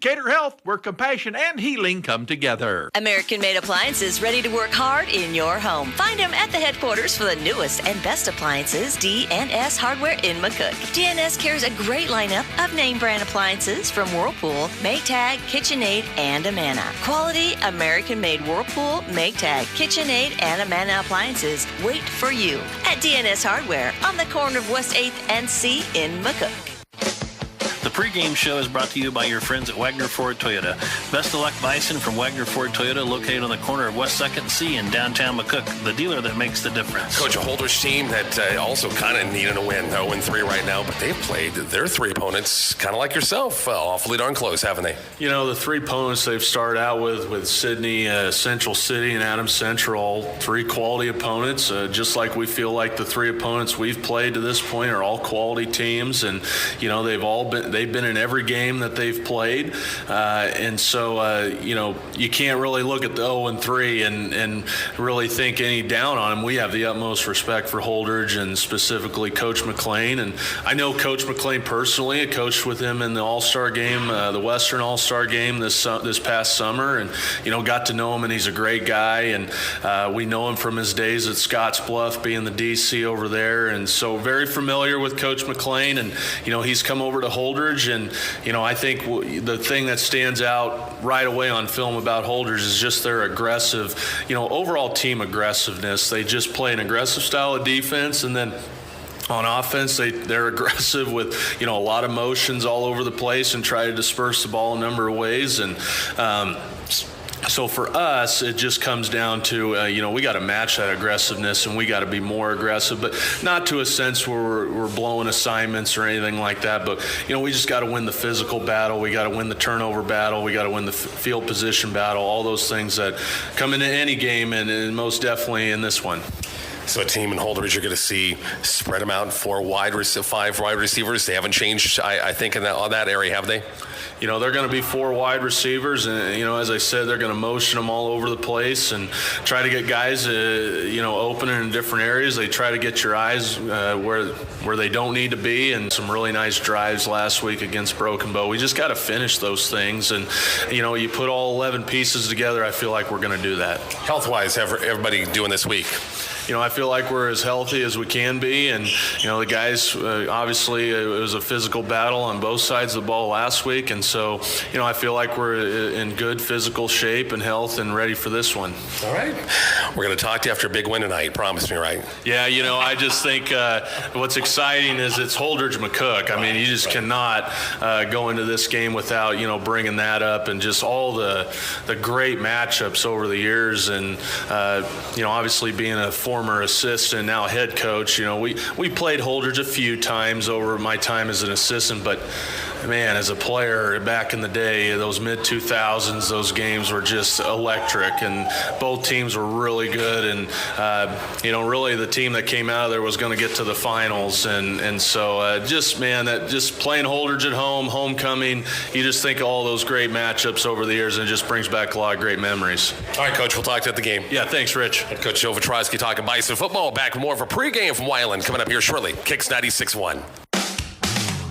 Cater Health, where compassion and healing come together. American-made appliances ready to work hard in your home. Find them at the headquarters for the newest and best appliances, D&S Hardware in McCook. D&S carries a great lineup of name brand appliances from Whirlpool, Maytag, KitchenAid, and Amana. Quality American-made Whirlpool, Maytag, KitchenAid, and Amana appliances wait for you at D&S Hardware on the corner of West 8th and C in McCook. The pregame show is brought to you by your friends at Wagner Ford Toyota. Best of luck, Bison from Wagner Ford Toyota, located on the corner of West 2nd C in downtown McCook, the dealer that makes the difference. Coach, a Holdrege team that also kind of needed a win, 0-3 right now, but they've played their three opponents kind of like yourself, awfully darn close, haven't they? You know, the three opponents they've started out with Sydney, Central City, and Adams Central, all three quality opponents, just like we feel like the three opponents we've played to this point are all quality teams, and, you know, they've been in every game that they've played, and so you know, you can't really look at the 0-3 and really think any down on them. We have the utmost respect for Holdrege and specifically Coach McLean, and I know Coach McLean personally. I coached with him in the All-Star game, the Western All-Star game this past summer, and, you know, got to know him, and he's a great guy, and we know him from his days at Scotts Bluff being the DC over there, and so very familiar with Coach McLean, and, you know, he's come over to Holdrege. And, you know, I think the thing that stands out right away on film about Holdrege is just their aggressive, you know, overall team aggressiveness. They just play an aggressive style of defense, and then on offense, they're aggressive with, you know, a lot of motions all over the place and try to disperse the ball a number of ways. And so for us, it just comes down to, you know, we got to match that aggressiveness, and we got to be more aggressive, but not to a sense where we're blowing assignments or anything like that. But, you know, we just got to win the physical battle. We got to win the turnover battle. We got to win the field position battle, all those things that come into any game, and most definitely in this one. So a team in Holdrege you're going to see spread them out, 5 wide receivers. They haven't changed, I think, in that area, have they? You know, they're going to be 4 wide receivers, and, you know, as I said, they're going to motion them all over the place and try to get guys, you know, open in different areas. They try to get your eyes where they don't need to be, and some really nice drives last week against Broken Bow. We just got to finish those things, and, you know, you put all 11 pieces together, I feel like we're going to do that. Health-wise, everybody doing this week? You know, I feel like we're as healthy as we can be, and, you know, the guys, obviously it was a physical battle on both sides of the ball last week, and so, you know, I feel like we're in good physical shape and health and ready for this one. All right. We're going to talk to you after a big win tonight. Promise me, right? Yeah, you know, I just think what's exciting is it's Holdrege McCook. I mean, you just cannot go into this game without, you know, bringing that up, and just all the great matchups over the years, and, you know, obviously being a former assistant, now head coach, you know, we played Holdrege a few times over my time as an assistant, but man, as a player back in the day, those mid-2000s, those games were just electric, and both teams were really good, and you know, really the team that came out of there was going to get to the finals, and so just, man, that just playing Holdrege at home, homecoming, you just think of all those great matchups over the years, and it just brings back a lot of great memories. All right, Coach, we'll talk to you at the game. Yeah, thanks, Rich. And Coach Joe Vitrosky talking Bison football. Back with more of a pregame from Wyland coming up here shortly. Kicks 96.1.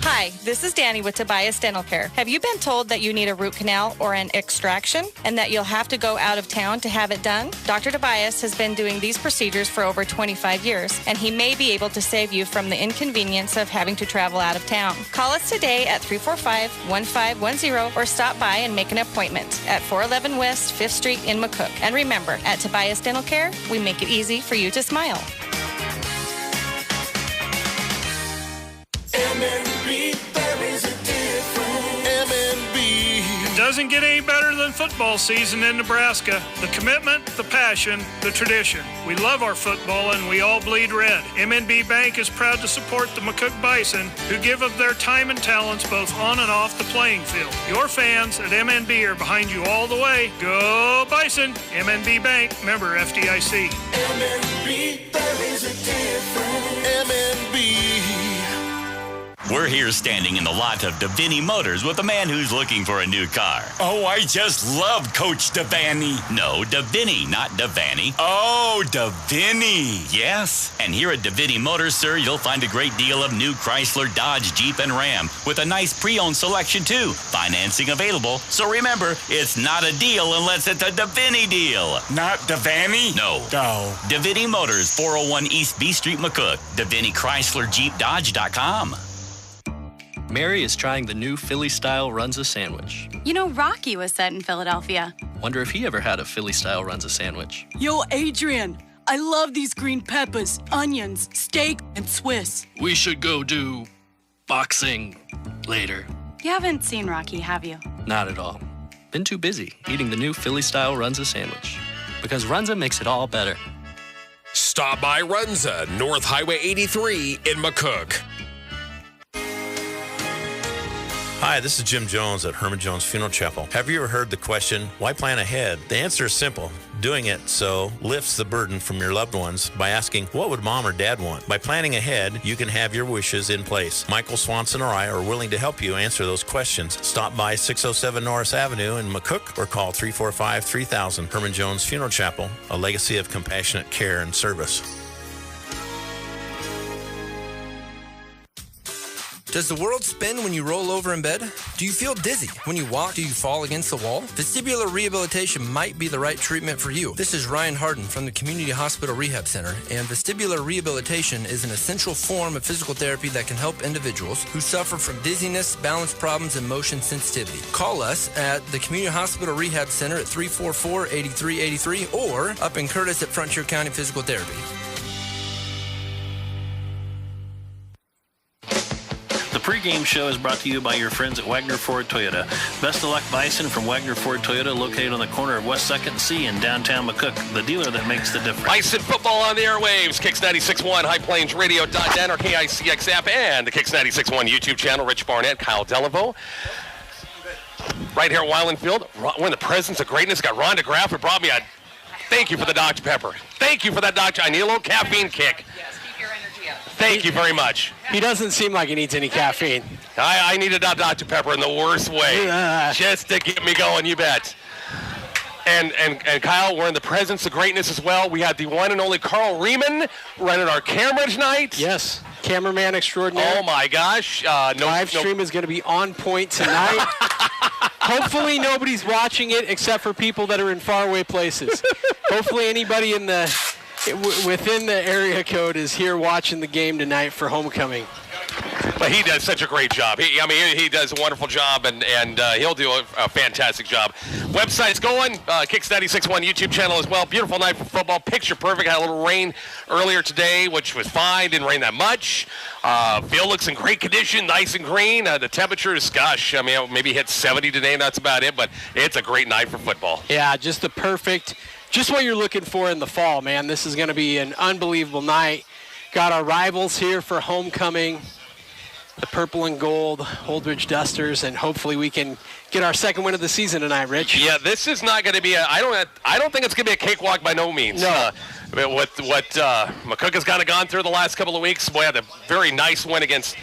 Hi, this is Danny with Tobias Dental Care. Have you been told that you need a root canal or an extraction and that you'll have to go out of town to have it done? Dr. Tobias has been doing these procedures for over 25 years, and he may be able to save you from the inconvenience of having to travel out of town. Call us today at 345-1510 or stop by and make an appointment at 411 West 5th Street in McCook. And remember, at Tobias Dental Care, we make it easy for you to smile. MNB, there is a difference. MNB. It doesn't get any better than football season in Nebraska. The commitment, the passion, the tradition. We love our football and we all bleed red. MNB Bank is proud to support the McCook Bison, who give of their time and talents both on and off the playing field. Your fans at MNB are behind you all the way. Go Bison! MNB Bank, member FDIC. MNB, there is a difference. MNB. We're here standing in the lot of Davini Motors with a man who's looking for a new car. Oh, I just love Coach Davani. No, Davini, not Davani. Oh, Davini. Yes. And here at Davini Motors, sir, you'll find a great deal of new Chrysler, Dodge, Jeep, and Ram with a nice pre-owned selection, too. Financing available. So remember, it's not a deal unless it's a Davini deal. Not Davani? No. Oh. Davini Motors, 401 East B Street, McCook. Davini Chrysler Jeep Dodge.com. Mary is trying the new Philly-style Runza sandwich. You know, Rocky was set in Philadelphia. Wonder if he ever had a Philly-style Runza sandwich. Yo, Adrian, I love these green peppers, onions, steak, and Swiss. We should go do boxing later. You haven't seen Rocky, have you? Not at all. Been too busy eating the new Philly-style Runza sandwich. Because Runza makes it all better. Stop by Runza, North Highway 83 in McCook. Hi, this is Jim Jones at Herman Jones Funeral Chapel. Have you ever heard the question, why plan ahead? The answer is simple. Doing it so lifts the burden from your loved ones by asking, what would mom or dad want? By planning ahead, you can have your wishes in place. Michael Swanson or I are willing to help you answer those questions. Stop by 607 Norris Avenue in McCook or call 345-3000. Herman Jones Funeral Chapel, a legacy of compassionate care and service. Does the world spin when you roll over in bed? Do you feel dizzy when you walk? Do you fall against the wall? Vestibular rehabilitation might be the right treatment for you. This is Ryan Harden from the Community Hospital Rehab Center, and vestibular rehabilitation is an essential form of physical therapy that can help individuals who suffer from dizziness, balance problems, and motion sensitivity. Call us at the Community Hospital Rehab Center at 344-8383 or up in Curtis at Frontier County Physical Therapy. The pregame show is brought to you by your friends at Wagner Ford Toyota. Best of luck, Bison from Wagner Ford Toyota, located on the corner of West 2nd C in downtown McCook, the dealer that makes the difference. Bison football on the airwaves, Kicks 96.1, HighPlainsRadio.net, our KICX app, and the Kicks 96.1 YouTube channel. Rich Barnett, Kyle Delaveau. Right here at Weiland Field, we're in the presence of greatness. Got Ron DeGraff, who brought me a thank you for the Dr. Pepper. Thank you for that, Dr. I need a little caffeine kick. Thank you very much. He doesn't seem like he needs any caffeine. I needed that Dr. Pepper in the worst way, just to get me going, you bet. And Kyle, we're in the presence of greatness as well. We had the one and only Carl Riemann running our camera tonight. Yes, cameraman extraordinaire. Oh, my gosh. Live stream is going to be on point tonight. Hopefully nobody's watching it except for people that are in faraway places. Hopefully anybody in within the area code is here watching the game tonight for homecoming. But he does such a great job. He does a wonderful job, and he'll do a fantastic job. Website's going, Kicks 96.1 YouTube channel as well. Beautiful night for football, picture perfect. Had a little rain earlier today, which was fine. Didn't rain that much. Field looks in great condition, nice and green. The temperature is, gosh, maybe hit 70 today, and that's about it. But it's a great night for football. Yeah, just what you're looking for in the fall, man. This is going to be an unbelievable night. Got our rivals here for homecoming, the purple and gold Holdrege Dusters, and hopefully we can get our second win of the season tonight, Rich. Yeah, this is not going to be I don't think it's going to be a cakewalk by no means. No. What McCook has kind of gone through the last couple of weeks, we had a very nice win against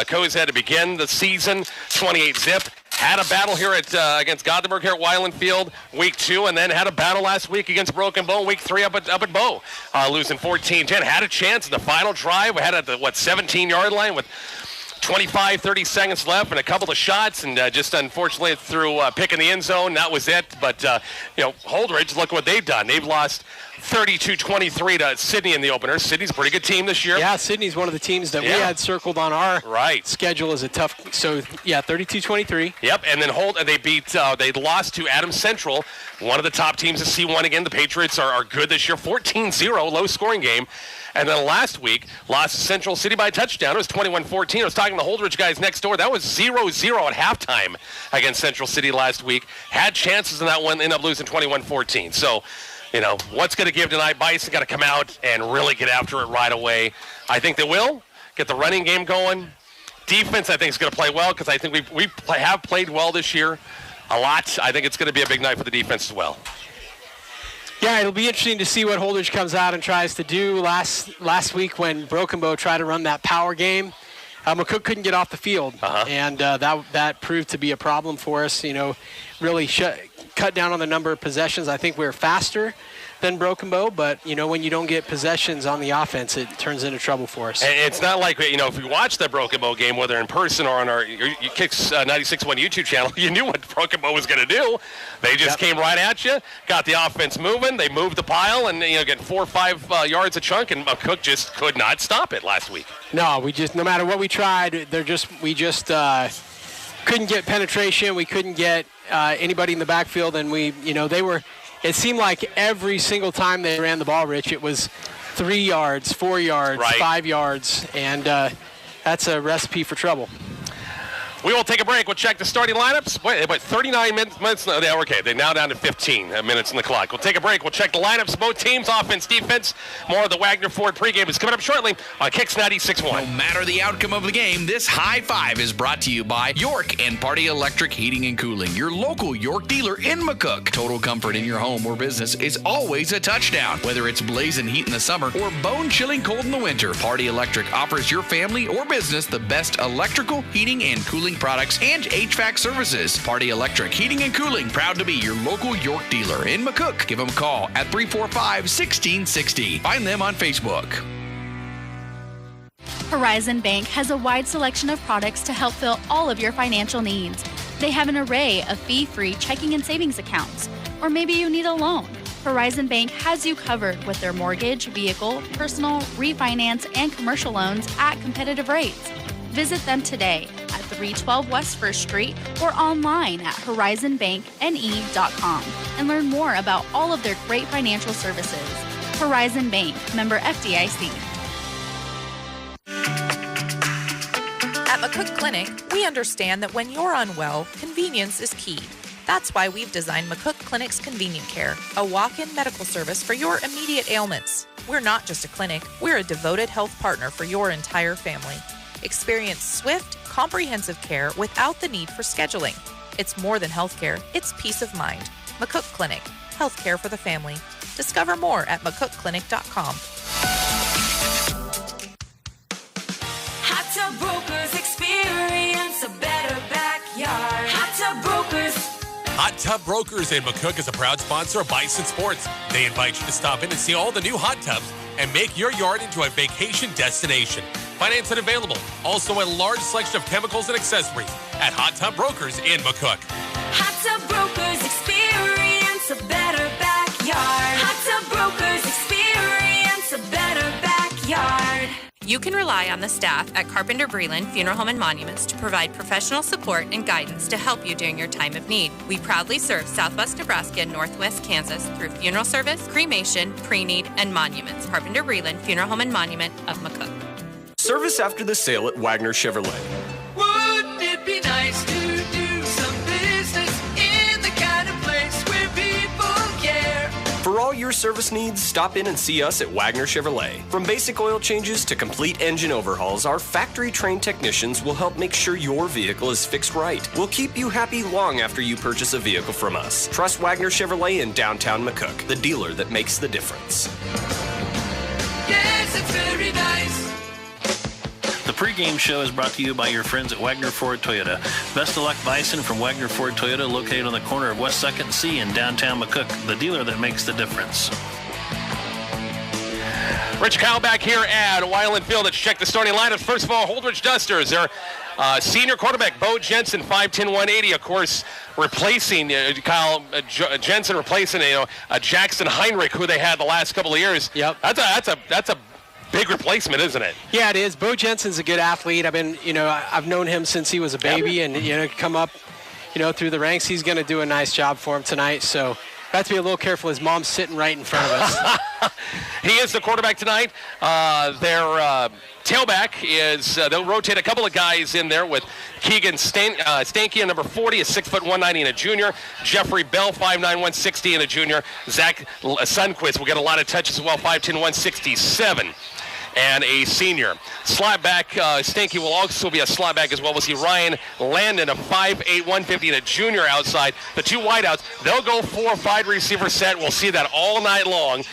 Coes Head to begin the season, 28-zip. Had a battle here against Gothenburg here at Weiland Field, week 2, and then had a battle last week against Broken Bow, week 3 up at Bow, losing 14-10. Had a chance in the final drive. We had it at the 17-yard line with 25-30 seconds left and a couple of shots, and just unfortunately through picking the end zone, that was it. But Holdrege, look what they've done. They've lost 32-23 to Sydney in the opener. Sydney's a pretty good team this year. Yeah, Sydney's one of the teams that we had circled on our schedule as a tough. So, yeah, 32-23. Yep, and then they lost to Adams Central, one of the top teams of C1 again. The Patriots are good this year, 14-0, low-scoring game. And then last week, lost to Central City by a touchdown. It was 21-14. I was talking to the Holdrege guys next door. That was 0-0 at halftime against Central City last week. Had chances in that one, ended up losing 21-14. So, what's going to give tonight? Bison got to come out and really get after it right away. I think they will get the running game going. Defense, I think, is going to play well because I think we have played well this year a lot. I think it's going to be a big night for the defense as well. Yeah, it'll be interesting to see what Holdrege comes out and tries to do. Last week when Broken Bow tried to run that power game, McCook couldn't get off the field, and that proved to be a problem for us. Really cut down on the number of possessions. I think we were faster than Broken Bow, but when you don't get possessions on the offense, it turns into trouble for us. And it's not like if you watch the Broken Bow game, whether in person or on our Kicks 96.1 YouTube channel, you knew what Broken Bow was going to do. They just came right at you, got the offense moving. They moved the pile and get 4 or 5 yards a chunk, and McCook just could not stop it last week. No, no matter what we tried, we just couldn't get penetration. We couldn't get anybody in the backfield, and they were. It seemed like every single time they ran the ball, Rich, it was 3 yards, 4 yards, 5 yards, and that's a recipe for trouble. We will take a break. We'll check the starting lineups. Wait, 39 minutes. Okay, they're now down to 15 minutes on the clock. We'll take a break. We'll check the lineups, both teams, offense, defense. More of the Wagner Ford pregame is coming up shortly on Kicks 96.1. No matter the outcome of the game, this high five is brought to you by York and Party Electric Heating and Cooling, your local York dealer in McCook. Total comfort in your home or business is always a touchdown. Whether it's blazing heat in the summer or bone-chilling cold in the winter, Party Electric offers your family or business the best electrical, heating, and cooling products and HVAC services. Party Electric Heating and Cooling, proud to be your local York dealer in McCook. Give them a call at 345-1660. Find them on Facebook. Horizon Bank has a wide selection of products to help fill all of your financial needs. They have an array of fee-free checking and savings accounts. Or maybe you need a loan. Horizon Bank has you covered with their mortgage, vehicle, personal, refinance, and commercial loans at competitive rates. Visit them today at 312 West 1st Street or online at horizonbankne.com and learn more about all of their great financial services. Horizon Bank, member FDIC. At McCook Clinic, we understand that when you're unwell, convenience is key. That's why we've designed McCook Clinic's Convenient Care, a walk-in medical service for your immediate ailments. We're not just a clinic, we're a devoted health partner for your entire family. Experience swift, comprehensive care without the need for scheduling. It's more than healthcare, it's peace of mind. McCook Clinic, healthcare for the family. Discover more at McCookClinic.com. Hot Tub Brokers, experience a better backyard. Hot Tub Brokers. Hot Tub Brokers in McCook is a proud sponsor of Bison Sports. They invite you to stop in and see all the new hot tubs and make your yard into a vacation destination. Financing available. Also a large selection of chemicals and accessories at Hot Tub Brokers in McCook. Hot Tub Brokers, experience a better backyard. Hot Tub Brokers, experience a better backyard. You can rely on the staff at Carpenter Breland Funeral Home and Monuments to provide professional support and guidance to help you during your time of need. We proudly serve Southwest Nebraska and Northwest Kansas through funeral service, cremation, pre-need, and monuments. Carpenter Breland Funeral Home and Monument of McCook. Service after the sale at Wagner Chevrolet. Wouldn't it be nice to do some business in the kind of place where people care? For all your service needs, stop in and see us at Wagner Chevrolet. From basic oil changes to complete engine overhauls, our factory-trained technicians will help make sure your vehicle is fixed right. We'll keep you happy long after you purchase a vehicle from us. Trust Wagner Chevrolet in downtown McCook, the dealer that makes the difference. Yes, it's very nice. The pregame show is brought to you by your friends at Wagner Ford Toyota. Best of luck, Bison from Wagner Ford Toyota, located on the corner of West 2nd C in downtown McCook, the dealer that makes the difference. Rich Kyle back here at Weiland Field. Let's check the starting lineups. First of all, Holdrege Dusters. Their senior quarterback, Bo Jensen, 5'10", 180. Of course, replacing Jensen, replacing Jackson Heinrich, who they had the last couple of years. Yep. That's a big replacement, isn't it? Yeah, it is. Bo Jensen's a good athlete. I've known him since he was a baby, and come up, through the ranks. He's going to do a nice job for him tonight. So I have to be a little careful. His mom's sitting right in front of us. He is the quarterback tonight. Their tailback is they'll rotate a couple of guys in there with Keegan Stanky, number 40, is 6'1", 190 and a junior. Jeffrey Bell, 5'9", 160 and a junior. Zach Sundquist will get a lot of touches as well, 5'10", 167. and a senior. Slot back, Stanky will also be a slot back as well. We'll see Ryan Landon, a 5'8", 150, and a junior outside. The two wideouts, they'll go 4-5 receiver set. We'll see that all night long.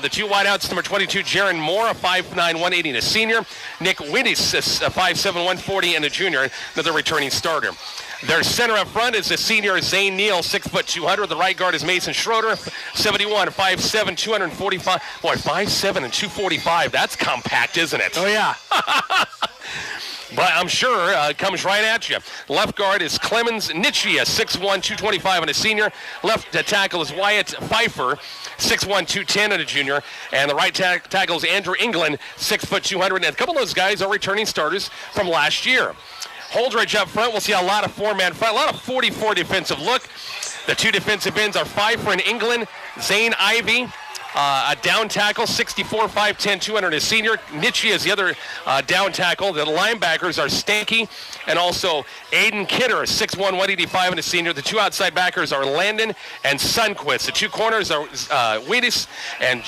The two wideouts, number 22, Jaron Moore, a 5'9", 180, and a senior. Nick Winnies, a 5'7", 140, and a junior, another returning starter. Their center up front is the senior Zane Neal, 6', 200. The right guard is Mason Schroeder, 71, 5'7", 245. Boy, 5'7" and 245. That's compact, isn't it? Oh, yeah. But I'm sure it comes right at you. Left guard is Clemens Nitschia, 6'1", 225, and a senior. Left tackle is Wyatt Pfeiffer, 6'1", 210, and a junior. And the right tackle is Andrew England, 6', 200. And a couple of those guys are returning starters from last year. Holdrege up front, we'll see a lot of four-man front, a lot of 44 defensive look. The two defensive ends are Pfeiffer in England, Zane Ivey, a down tackle, 64, 5'10", 200, a senior. Nietzsche is the other down tackle. The linebackers are Stanky and also Aiden Kidder, 6'1", 185, and a senior. The two outside backers are Landon and Sunquist. The two corners are Wheatis and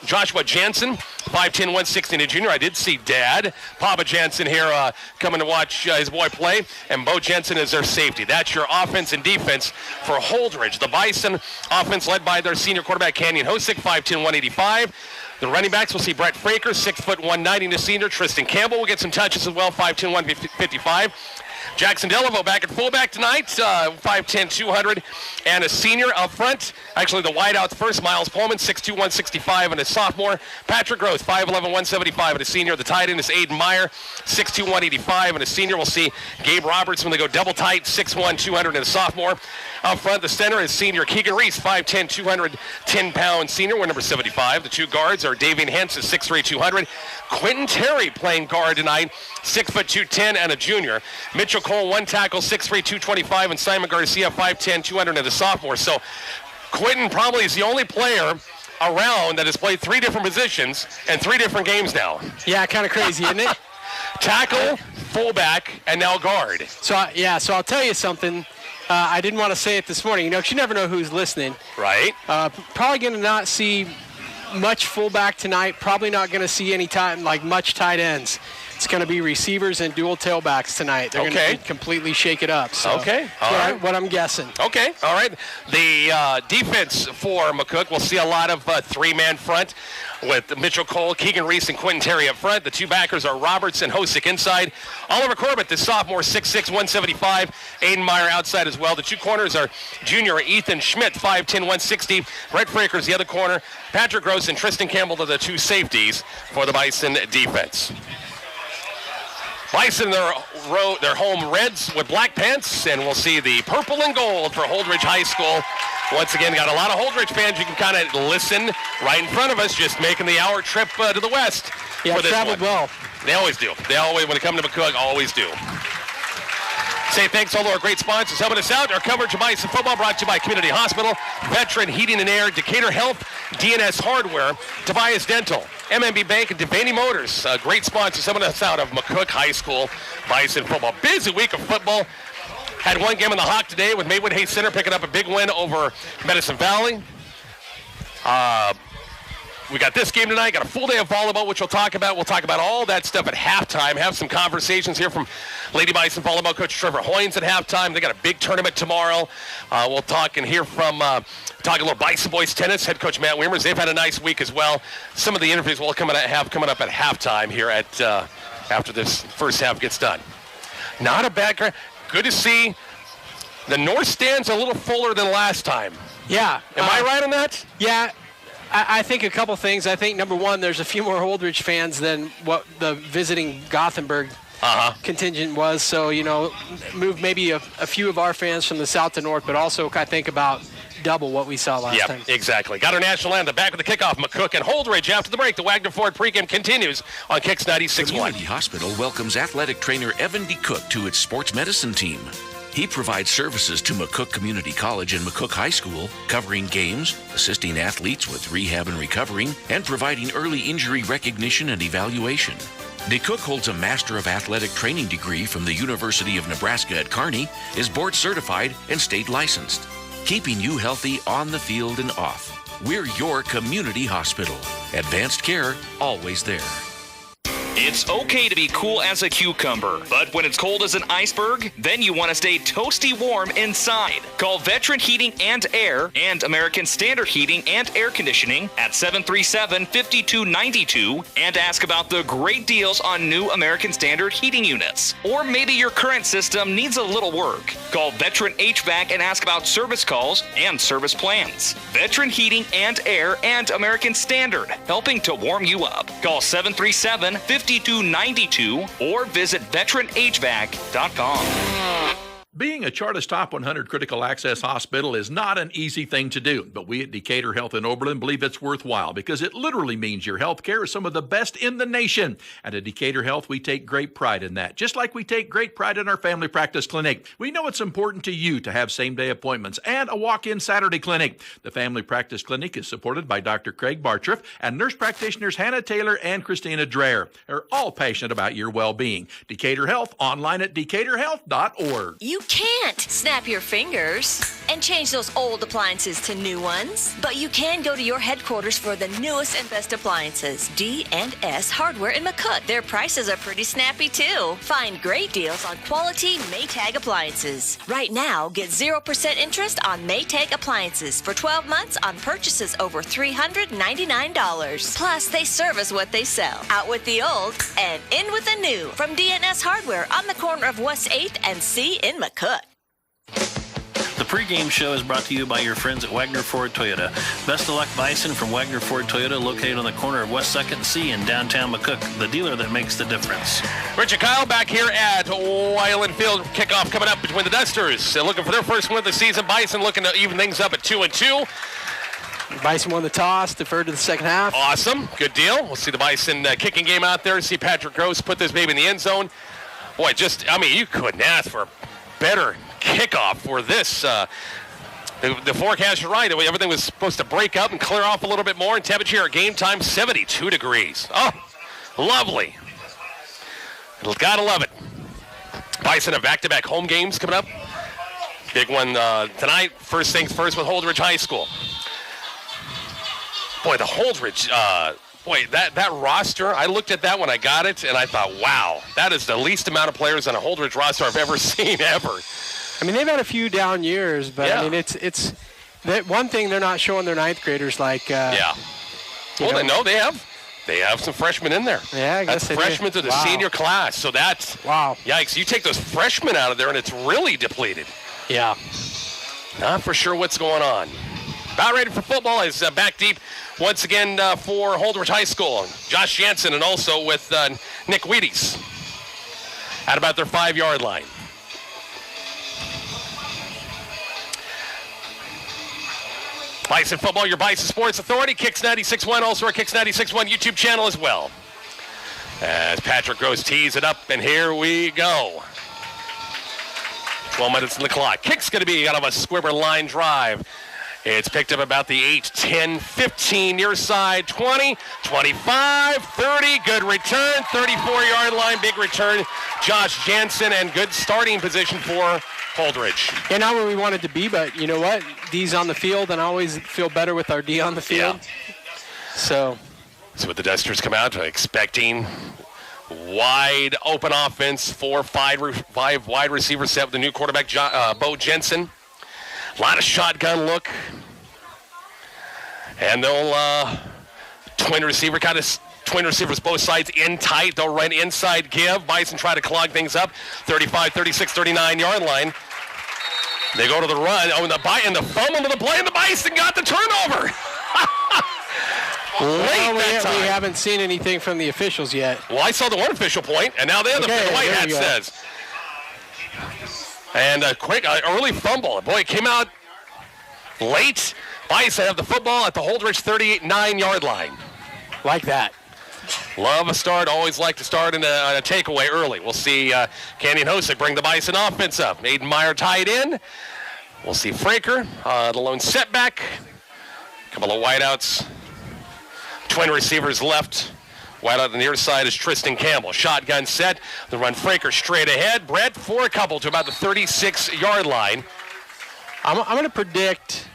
Joshua Jansen, 5'10", 160, and a junior. I did see Dad, Papa Jansen here coming to watch his boy play, and Bo Jensen is their safety. That's your offense and defense for Holdrege. The Bison offense led by their senior quarterback, Canyon Hosick, 5'10", 185. The running backs will see Brett Fraker, 6', 190, and a senior. Tristan Campbell will get some touches as well, 5'10", 155. Jackson Delaveau back at fullback tonight, 5'10", 200, and a senior up front. Actually, the wideouts first, Miles Pullman, 6'2", 165, and a sophomore. Patrick Gross, 5'11", 175, and a senior. The tight end is Aiden Meyer, 6'2", 185, and a senior. We'll see Gabe Roberts when they go double tight, 6'1", 200, and a sophomore. Up front, the center is senior Keegan Reese, 5'10", 210-pound senior, we're number 75. The two guards are Davian Henson, 6'3", 200. Quentin Terry playing guard tonight, 6', 210, and a junior. Mitchell Cole, one tackle, 6'3", 225, and Simon Garcia, 5'10", 200, and a sophomore. So Quentin probably is the only player around that has played three different positions and three different games now. Yeah, kind of crazy, isn't it? Tackle, fullback, and now guard. So I'll tell you something. I didn't want to say it this morning, because you never know who's listening. Right. Probably going to not see much fullback tonight. Probably not going to see any much tight ends. It's going to be receivers and dual tailbacks tonight. They're going to completely shake it up. So okay. All right. What I'm guessing. Okay. All right. The defense for McCook, we'll see a lot of three-man front with Mitchell Cole, Keegan Reese, and Quentin Terry up front. The two backers are Roberts and Hosick inside. Oliver Corbett, the sophomore, 6'6", 175. Aiden Meyer outside as well. The two corners are junior Ethan Schmidt, 5'10", 160. Brett Fraker's the other corner. Patrick Gross and Tristan Campbell are the two safeties for the Bison defense. Bison, their home reds with black pants, and we'll see the purple and gold for Holdrege High School. Once again, got a lot of Holdrege fans. You can kind of listen right in front of us, just making the hour trip to the west. Yeah, for this traveled one. well. They always do. They always, when it comes to McCook, always do. Say thanks to all of our great sponsors helping us out. Our coverage of Bison football brought to you by Community Hospital, Veteran Heating and Air, Decatur Health, DNS Hardware, Tobias Dental, MMB Bank, and Devaney Motors. Great sponsors helping us out of McCook High School Bison football. Busy week of football. Had one game in the Hawk today with Maywood Hayes Center picking up a big win over Medicine Valley. We got this game tonight. Got a full day of volleyball, which we'll talk about. We'll talk about all that stuff at halftime. Have some conversations here from Lady Bison volleyball coach Trevor Hoynes at halftime. They got a big tournament tomorrow. We'll talk and hear from talking a little Bison boys tennis. Head coach Matt Weimers. They've had a nice week as well. Some of the interviews we'll have coming up at halftime here at after this first half gets done. Not a bad crowd. Good to see. The north stand's a little fuller than last time. Yeah. Am I right on that? Yeah. I think a couple things. I think, number one, there's a few more Holdrege fans than what the visiting Gothenburg contingent was. So, move maybe a few of our fans from the south to north, but also I think about double what we saw last time. Yeah, exactly. Got our national anthem. Back with the kickoff. McCook and Holdrege after the break. The Wagner Ford pregame continues on Kicks 96.1. Community Hospital welcomes athletic trainer Evan D. Cook to its sports medicine team. He provides services to McCook Community College and McCook High School, covering games, assisting athletes with rehab and recovering, and providing early injury recognition and evaluation. DeCook holds a Master of Athletic Training degree from the University of Nebraska at Kearney, is board certified and state licensed. Keeping you healthy on the field and off. We're your community hospital. Advanced care, always there. It's okay to be cool as a cucumber, but when it's cold as an iceberg, then you want to stay toasty warm inside. Call Veteran Heating and Air and American Standard Heating and Air Conditioning at 737-5292 and ask about the great deals on new American Standard heating units. Or maybe your current system needs a little work. Call Veteran HVAC and ask about service calls and service plans. Veteran Heating and Air and American Standard, helping to warm you up. Call 737-5292 or visit veteranhvac.com. Being a Chartist Top 100 Critical Access Hospital is not an easy thing to do, but we at Decatur Health in Oberlin believe it's worthwhile because it literally means your health care is some of the best in the nation. And at Decatur Health, we take great pride in that, just like we take great pride in our family practice clinic. We know it's important to you to have same-day appointments and a walk-in Saturday clinic. The family practice clinic is supported by Dr. Craig Bartriff and nurse practitioners Hannah Taylor and Christina Dreher. They're all passionate about your well-being. Decatur Health, online at decaturhealth.org. You can't snap your fingers and change those old appliances to new ones, but you can go to your headquarters for the newest and best appliances, D&S Hardware in McCook. Their prices are pretty snappy too. Find great deals on quality Maytag appliances. Right now, get 0% interest on Maytag appliances for 12 months on purchases over $399. Plus, they service what they sell. Out with the old and in with the new from D&S Hardware on the corner of West 8th and C in McCook. The pregame show is brought to you by your friends at Wagner Ford Toyota. Best of luck, Bison from Wagner Ford Toyota, located on the corner of West 2nd and C in downtown McCook, the dealer that makes the difference. Richard Kyle back here at Weiland Field. Kickoff coming up between the Dusters. Looking for their first win of the season. Bison looking to even things up at 2-2. Bison won the toss, deferred to the second half. Awesome. Good deal. We'll see the Bison kicking game out there. See Patrick Gross put this baby in the end zone. Boy, you couldn't ask for a better kickoff for this. The forecast, you're right. Everything was supposed to break up and clear off a little bit more. And temperature at game time, 72 degrees. Oh, lovely. Gotta love it. Bison have back-to-back home games coming up. Big one tonight. First things first with Holdrege High School. Boy, the Holdrege, that roster, I looked at that when I got it, and I thought, wow, that is the least amount of players on a Holdrege roster I've ever seen, ever. I mean, they've had a few down years, but, yeah. I mean, it's that one thing they're not showing their ninth graders like. Yeah. Well, they have some freshmen in there. Yeah, I guess that's freshmen to the senior class, so that's. Wow. Yikes. You take those freshmen out of there, and it's really depleted. Yeah. Not for sure what's going on. About ready for football is back deep once again for Holdrege High School. Josh Jansen and also with Nick Wheaties at about their 5-yard line. Bison Football, your Bison Sports Authority. Kicks 96.1, also our Kicks 96.1 YouTube channel as well. As Patrick Gross tees it up, and here we go. 12 minutes on the clock. Kick's going to be out of a squibber line drive. It's picked up about the 8, 10, 15, near side, 20, 25, 30. Good return, 34-yard line, big return. Josh Jansen, and good starting position for Holdrege. Yeah, not where we wanted to be, but you know what? D's on the field, and I always feel better with our D on the field. Yeah. So what the Dusters come out expecting. Wide open offense, 5 wide receiver set with the new quarterback, Bo Jensen. A lot of shotgun look. And they'll twin receivers both sides in tight. They'll run inside give. Bison try to clog things up. 35, 36, 39-yard line. They go to the run. Oh, and the fumble to the play, and the Bison got the turnover. We haven't seen anything from the officials yet. Well, I saw the one official point, and now the other white hat says. And a quick, early fumble. Boy, it came out late. Bison have the football at the Holdrege 38-9-yard line. Like that. Love a start. Always like to start in a takeaway early. We'll see Canyon Hosick bring the Bison offense up. Aiden Meyer tied in. We'll see Fraker, the lone setback. Couple of wideouts. Twin receivers left. Wide out on the near side is Tristan Campbell. Shotgun set. The run Fraker straight ahead. Brett for a couple to about the 36-yard line. I'm going to predict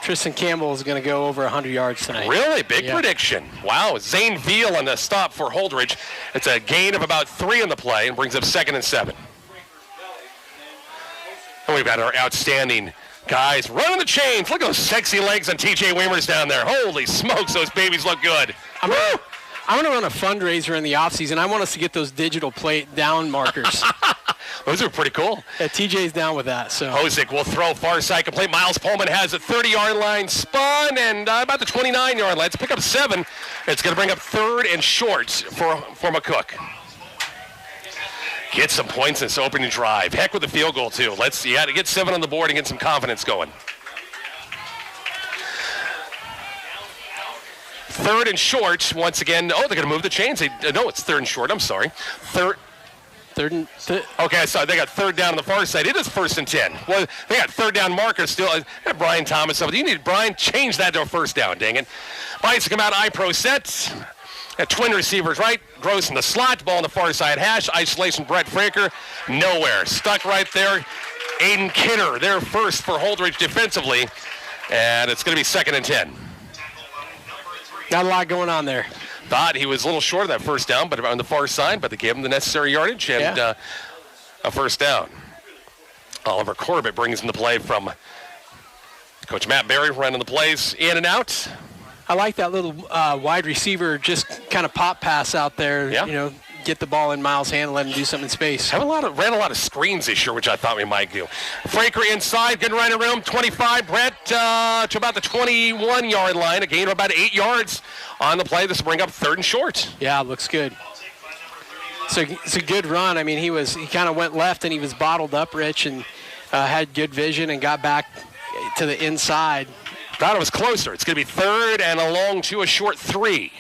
Tristan Campbell is going to go over 100 yards tonight. Really? Big prediction. Wow. Zane Veal on the stop for Holdrege. It's a gain of about 3 in the play and brings up 2nd and 7. And we've got our outstanding guys running the chains. Look at those sexy legs on TJ Weimers down there. Holy smokes, those babies look good. I'm going to run a fundraiser in the offseason. I want us to get those digital plate down markers. Those are pretty cool. Yeah, TJ's down with that. So Hosick will throw far side complete. Miles Pullman has a 30-yard line spun and about the 29-yard line. Let's pick up 7. It's going to bring up 3rd and short for McCook. Get some points in this opening drive. Heck with the field goal, too. You got to get 7 on the board and get some confidence going. 3rd and short once again. Oh, they're going to move the chains. No, it's 3rd and short. I'm sorry. Okay, so they got 3rd down on the far side. It is 1st and 10. Well, they got 3rd down marker still. Brian Thomas. You need Brian. Change that to a 1st down, dang it. Bites come out, I-pro set. Got twin receivers right. Gross in the slot. Ball on the far side hash. Isolation, Brett Fraker. Nowhere. Stuck right there. Aiden Kidder there first for Holdrege defensively. And it's going to be 2nd and 10. Not a lot going on there. Thought he was a little short of that 1st down, but on the far side, but they gave him the necessary yardage and a 1st down. Oliver Corbett brings in the play from Coach Matt Berry, running the plays in and out. I like that little wide receiver, just kind of pop pass out there. Yeah. You know, get the ball in Miles' hand and let him do something in space. Ran a lot of screens this year, which I thought we might do. Fraker inside, good running room, 25. Brett to about the 21-yard line, a gain of about 8 yards on the play. This will bring up 3rd and short. Yeah, looks good. So it's a good run. I mean, he kind of went left and he was bottled up, Rich, and had good vision and got back to the inside. Thought it was closer. It's going to be 3rd and a long 2, a short 3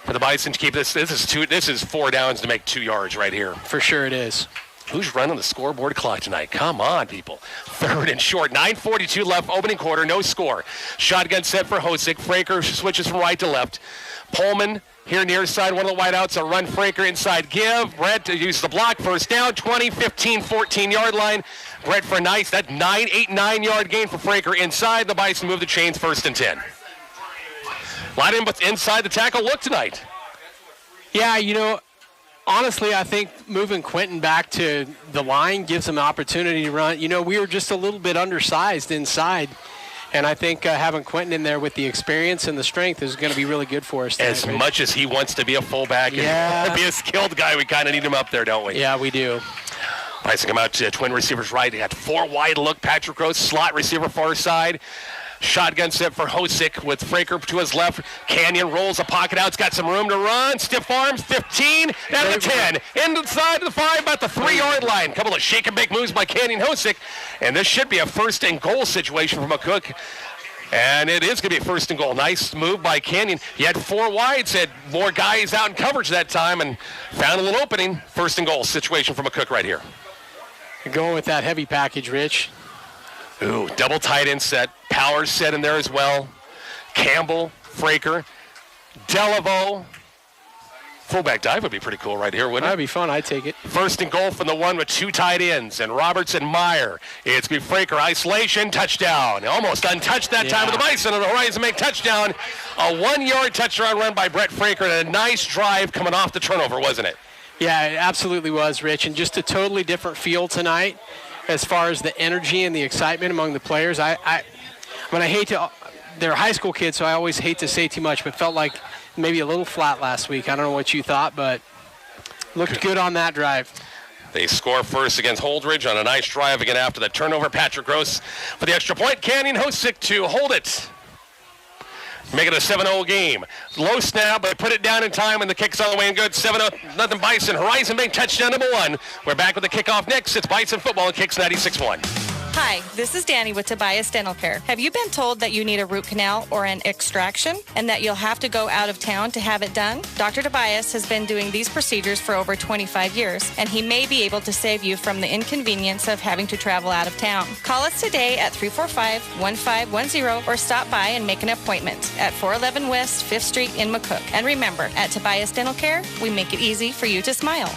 for the Bison to keep this. This is 4 downs to make 2 yards right here. For sure it is. Who's running the scoreboard clock tonight? Come on, people. 3rd and short. 9:42 left, opening quarter, no score. Shotgun set for Hosick. Fraker switches from right to left. Pullman here near side, one of the wideouts. A run Fraker inside give. Brett uses the block. 1st down, 20, 15, 14-yard line. Brett for nice. That 9-yard gain for Fraker inside. The Bison move the chains 1st and 10. A lot of inside the tackle look tonight. Yeah, honestly, I think moving Quentin back to the line gives him an opportunity to run. We were just a little bit undersized inside, and I think having Quentin in there with the experience and the strength is going to be really good for us tonight, As much as he wants to be a fullback and be a skilled guy, we kind of need him up there, don't we? Yeah, we do. Pricing him out to twin receivers right. He got 4 wide look. Patrick Gross, slot receiver far side. Shotgun set for Hosick with Fraker to his left. Canyon rolls a pocket out. It's got some room to run. Stiff arms, 15, down to 10. Inside the 5, about the 3-yard line. Couple of shake and bake moves by Canyon Hosick. And this should be a 1st and goal situation for McCook. And it is going to be a 1st and goal. Nice move by Canyon. He had 4 wides, had more guys out in coverage that time, and found a little opening. 1st and goal situation for McCook right here. You're going with that heavy package, Rich. Ooh, double tight end set. Powers set in there as well. Campbell, Fraker, Delaveau. Fullback dive would be pretty cool right here, wouldn't it? That'd be fun. I'd take it. 1st and goal from the 1 with 2 tight ends, and Roberts and Meyer. It's going to be Fraker, isolation, touchdown. Almost untouched that time with the Bison on the horizon, make touchdown. A 1-yard touchdown run by Brett Fraker, and a nice drive coming off the turnover, wasn't it? Yeah, it absolutely was, Rich, and just a totally different feel tonight as far as the energy and the excitement among the players. They're high school kids, so I always hate to say too much, but felt like maybe a little flat last week. I don't know what you thought, but looked good on that drive. They score first against Holdrege on a nice drive again after the turnover. Patrick Gross for the extra point. Canyon Hosick to hold it. Make it a 7-0 game. Low snap, but put it down in time, and the kick's all the way in good. 7-0, nothing Bison. Horizon Bank touchdown number 1. We're back with the kickoff next. It's Bison football and Kicks 96.1. Hi, this is Danny with Tobias Dental Care. Have you been told that you need a root canal or an extraction and that you'll have to go out of town to have it done? Dr. Tobias has been doing these procedures for over 25 years, and he may be able to save you from the inconvenience of having to travel out of town. Call us today at 345-1510 or stop by and make an appointment at 411 West 5th Street in McCook. And remember, at Tobias Dental Care, we make it easy for you to smile.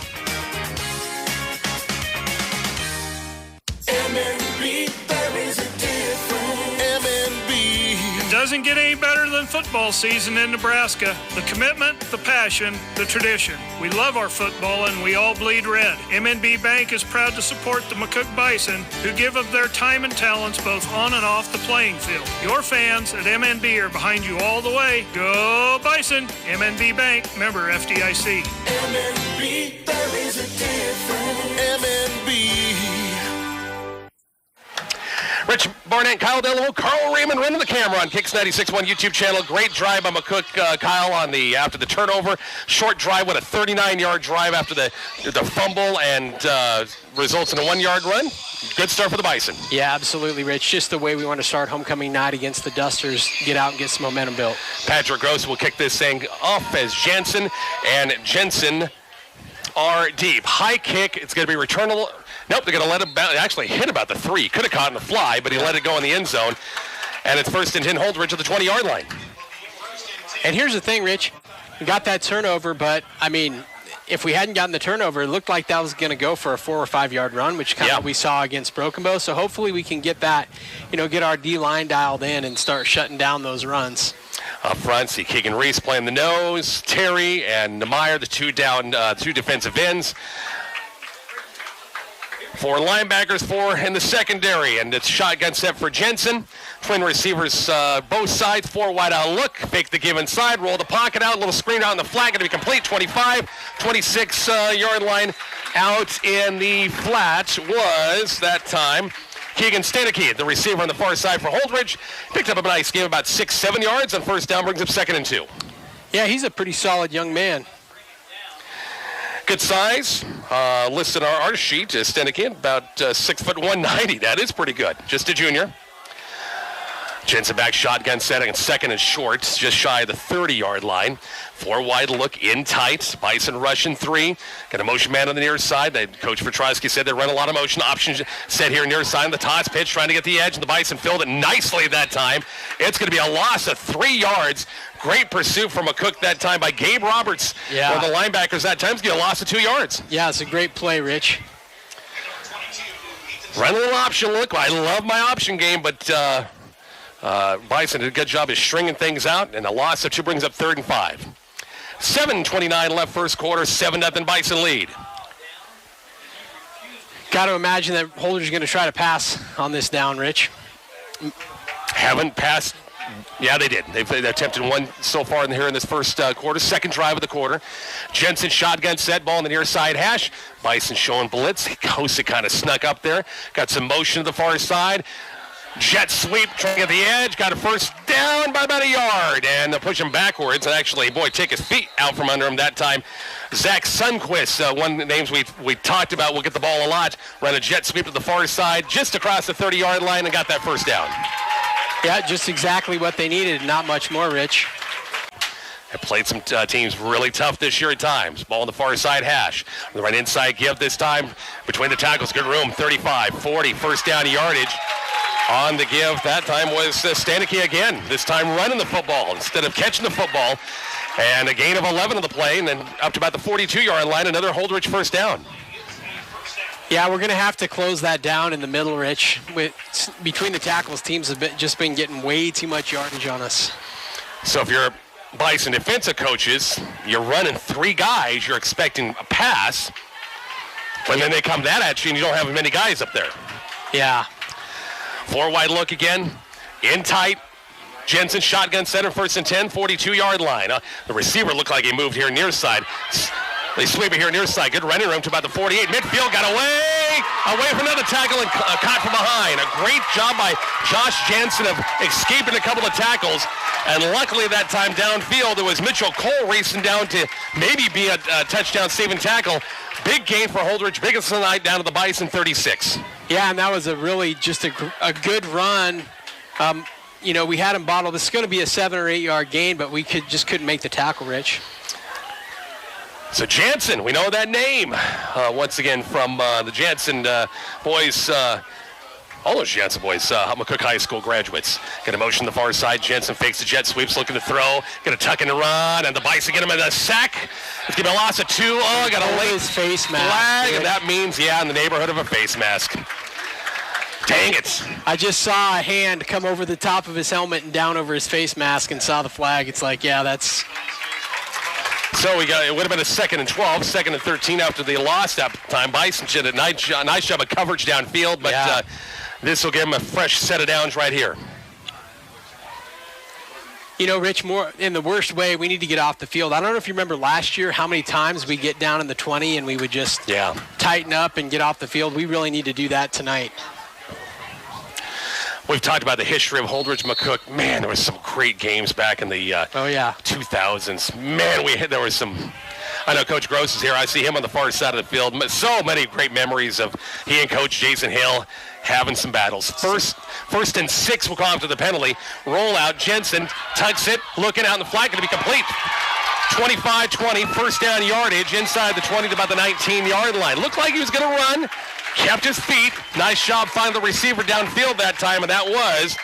MNB, there is a difference. MNB, doesn't get any better than football season in Nebraska. The commitment, the passion, the tradition. We love our football and we all bleed red. MNB Bank is proud to support the McCook Bison, who give of their time and talents both on and off the playing field. Your fans at MNB are behind you all the way. Go Bison! MNB Bank, member FDIC. MNB, there is a difference. MNB. Rich Barnett, Kyle Delamo, Carl Raymond running the camera on Kicks 96.1 YouTube channel. Great drive by McCook, Kyle, after the turnover. Short drive with a 39-yard drive after the fumble and results in a 1-yard run. Good start for the Bison. Yeah, absolutely, Rich. Just the way we want to start homecoming night against the Dusters. Get out and get some momentum built. Patrick Gross will kick this thing off as Jensen, and Jensen are deep. High kick. It's going to be returnable. Nope, they're going to let him actually hit about the 3. Could have caught in the fly, but he let it go in the end zone. And it's 1st and 10, Holdrege at the 20-yard line. And here's the thing, Rich. We got that turnover, but, I mean, if we hadn't gotten the turnover, it looked like that was going to go for a 4 or 5 yard run, which kind of we saw against Broken Bow. So hopefully we can get that, get our D-line dialed in and start shutting down those runs. Up front, see Keegan Reese playing the nose, Terry and Nemeyer, the two defensive ends. 4 linebackers, 4 in the secondary, and it's shotgun set for Jensen. Twin receivers both sides, 4 wide out look, fake the give inside, roll the pocket out, little screen out in the flat, going to be complete, 25, 26-yard line out in the flat was that time Keegan Stanicky, the receiver on the far side for Holdrege, picked up a nice game, about 6-7 yards on first down, brings up 2nd and 2. Yeah, he's a pretty solid young man. Good size. Listed on our sheet is Stenikin, about 6'1", That is pretty good. Just a junior. Jensen back shotgun setting, 2nd and short, just shy of the 30-yard line. 4 wide look in tight. Bison rushing 3. Got a motion man on the near side. Coach Petrosky said they run a lot of motion options set here near side. The toss pitch trying to get the edge, and the Bison filled it nicely that time. It's going to be a loss of 3 yards. Great pursuit from McCook that time by Gabe Roberts. Yeah. One of the linebackers that time's get a loss of 2 yards. Yeah, it's a great play, Rich. Run a little option look. I love my option game, but Bison did a good job of stringing things out, and a loss of 2 brings up 3rd and 5. 7:29 left first quarter, 7-0 Bison lead. Got to imagine that Holdrege is going to try to pass on this down, Rich. Haven't passed. Yeah, they did. They've attempted 1 so far in this first quarter. 2nd drive of the quarter. Jensen shotgun set, ball on the near side hash. Bison showing blitz. Kosa kind of snuck up there. Got some motion to the far side. Jet sweep, trying to get the edge. Got a first down by about a yard. And they'll push him backwards. And actually, take his feet out from under him that time. Zach Sundquist, one of the names we talked about, will get the ball a lot. Run a jet sweep to the far side, just across the 30-yard line, and got that first down. Yeah, just exactly what they needed. Not much more, Rich. Have played some teams really tough this year at times. Ball on the far side hash. The right inside give this time between the tackles. Good room, 35, 40, first down yardage. On the give that time was Stanicky again. This time running the football instead of catching the football. And a gain of 11 on the play, and then up to about the 42-yard line, another Holdrege first down. Yeah, we're going to have to close that down in the middle, Rich. Between the tackles, teams have just been getting way too much yardage on us. So if you're Bison defensive coaches, you're running 3 guys, you're expecting a pass, but then they come that at you and you don't have many guys up there. Yeah. 4 wide look again, in tight. Jensen shotgun center, 1st and 10, 42-yard line. The receiver looked like he moved here near side. They sweep it here near side. Good running room to about the 48. Midfield got away from another tackle and caught from behind. A great job by Josh Jansen of escaping a couple of tackles. And luckily that time downfield, it was Mitchell Cole racing down to maybe be a touchdown saving tackle. Big gain for Holdrege. Biggest of the night down to the Bison, 36. Yeah, and that was a really just a good run. We had him bottled. This is going to be a 7 or 8 yard gain, but we just couldn't make the tackle, Rich. So Jansen, we know that name. Once again from the Jansen boys, all those Jansen boys, McCook High School graduates. Get a motion to the far side. Jansen fakes the jet sweeps, looking to throw. Going to tuck in and run, and the Bison get him in a sack. It's going to be a loss of 2. Got a late face mask flag, and that means, in the neighborhood of a face mask. Dang it. I just saw a hand come over the top of his helmet and down over his face mask and saw the flag. It's like, yeah, that's... So it would have been a 2nd and 12, 2nd and 13 after they lost that time. Bison did a nice job of coverage downfield, but this will give him a fresh set of downs right here. You know, Rich, more in the worst way, we need to get off the field. I don't know if you remember last year how many times we get down in the 20 and we would just tighten up and get off the field. We really need to do that tonight. We've talked about the history of Holdrege McCook. Man, there was some great games back in the 2000s. Man, there was some... I know Coach Gross is here. I see him on the far side of the field. So many great memories of he and Coach Jason Hill having some battles. First and 6 will come after the penalty. Roll out. Jensen tucks it. Looking out in the flat. Going to be complete. 25-20. First down yardage inside the 20 to about the 19-yard line. Looked like he was going to run. Kept his feet. Nice job finding the receiver downfield that time, and that was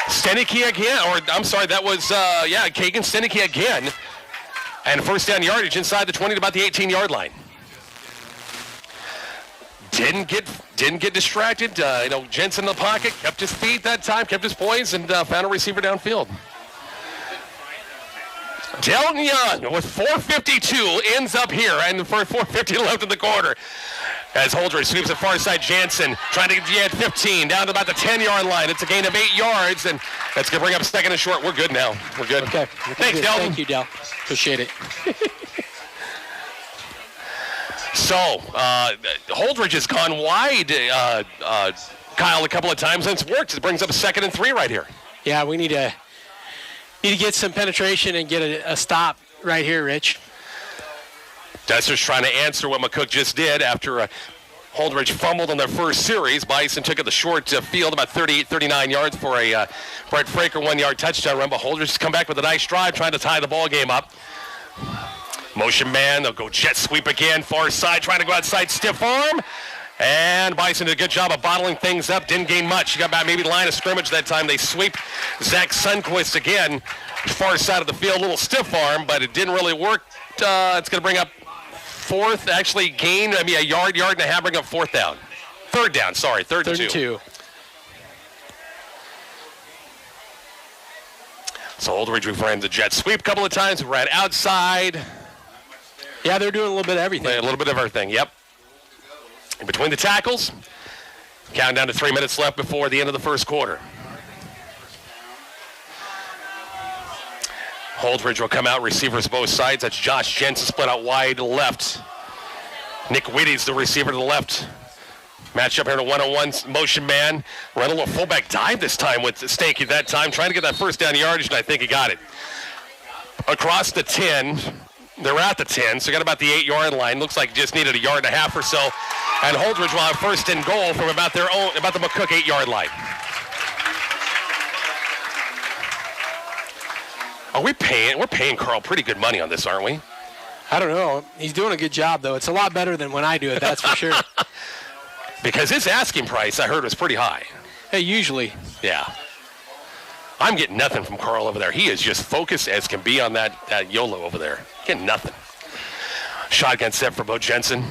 Stenicky again. Or, I'm sorry, that was, Kagan Stenicky again. And first down yardage inside the 20 to about the 18-yard line. Didn't get distracted. Jensen in the pocket, kept his feet that time, kept his poise, and found a receiver downfield. Delton Young with 4:52 ends up here, and for 4:50 left in the quarter. As Holdrege sweeps it far side, Jansen trying to get 15 down to about the 10-yard line. It's a gain of 8 yards, and that's going to bring up 2nd and short. We're good now. We're good. Okay. Thanks, Delton. Thank you, Del. Appreciate it. So, Holdrege has gone wide, Kyle, a couple of times, and it's worked. It brings up 2nd and 3 right here. Yeah, we need to get some penetration and get a stop right here, Rich. Duster's trying to answer what McCook just did after Holdrege fumbled on their first series. Bison took it the short field, about 39 yards for a Brett Fraker 1-yard touchdown run. But Holdrege has come back with a nice drive, trying to tie the ball game up. Motion man, they'll go jet sweep again, far side, trying to go outside, stiff arm. And Bison did a good job of bottling things up, didn't gain much. He got about maybe the line of scrimmage that time. They sweep Zach Sundquist again, far side of the field, a little stiff arm, but it didn't really work. It's going to bring up fourth, actually gain, a yard and a half, bring up 4th down. Third down, sorry, third and two. So Holdrege ran the jet sweep a couple of times, ran outside. Yeah, they're doing a little bit of everything. A little bit of everything, yep. In between the tackles, counting down to 3 minutes left before the end of the first quarter. Holdrege will come out, receivers both sides. That's Josh Jensen split out wide to the left. Nick Whitty's the receiver to the left. Match up here in a one-on-one motion man. Run a little fullback dive this time with Stanky that time, trying to get that first down yardage, and I think he got it. Across the 10. They're at the 10, so got about the 8-yard line. Looks like just needed a yard and a half or so. And Holdrege will have first and goal from about the McCook 8-yard line. We're paying Carl pretty good money on this, aren't we? I don't know. He's doing a good job, though. It's a lot better than when I do it, that's for sure. Because his asking price, I heard, was pretty high. Hey, usually. Yeah. I'm getting nothing from Carl over there. He is just focused as can be on that YOLO over there. Getting nothing. Shotgun set for Bo Jensen.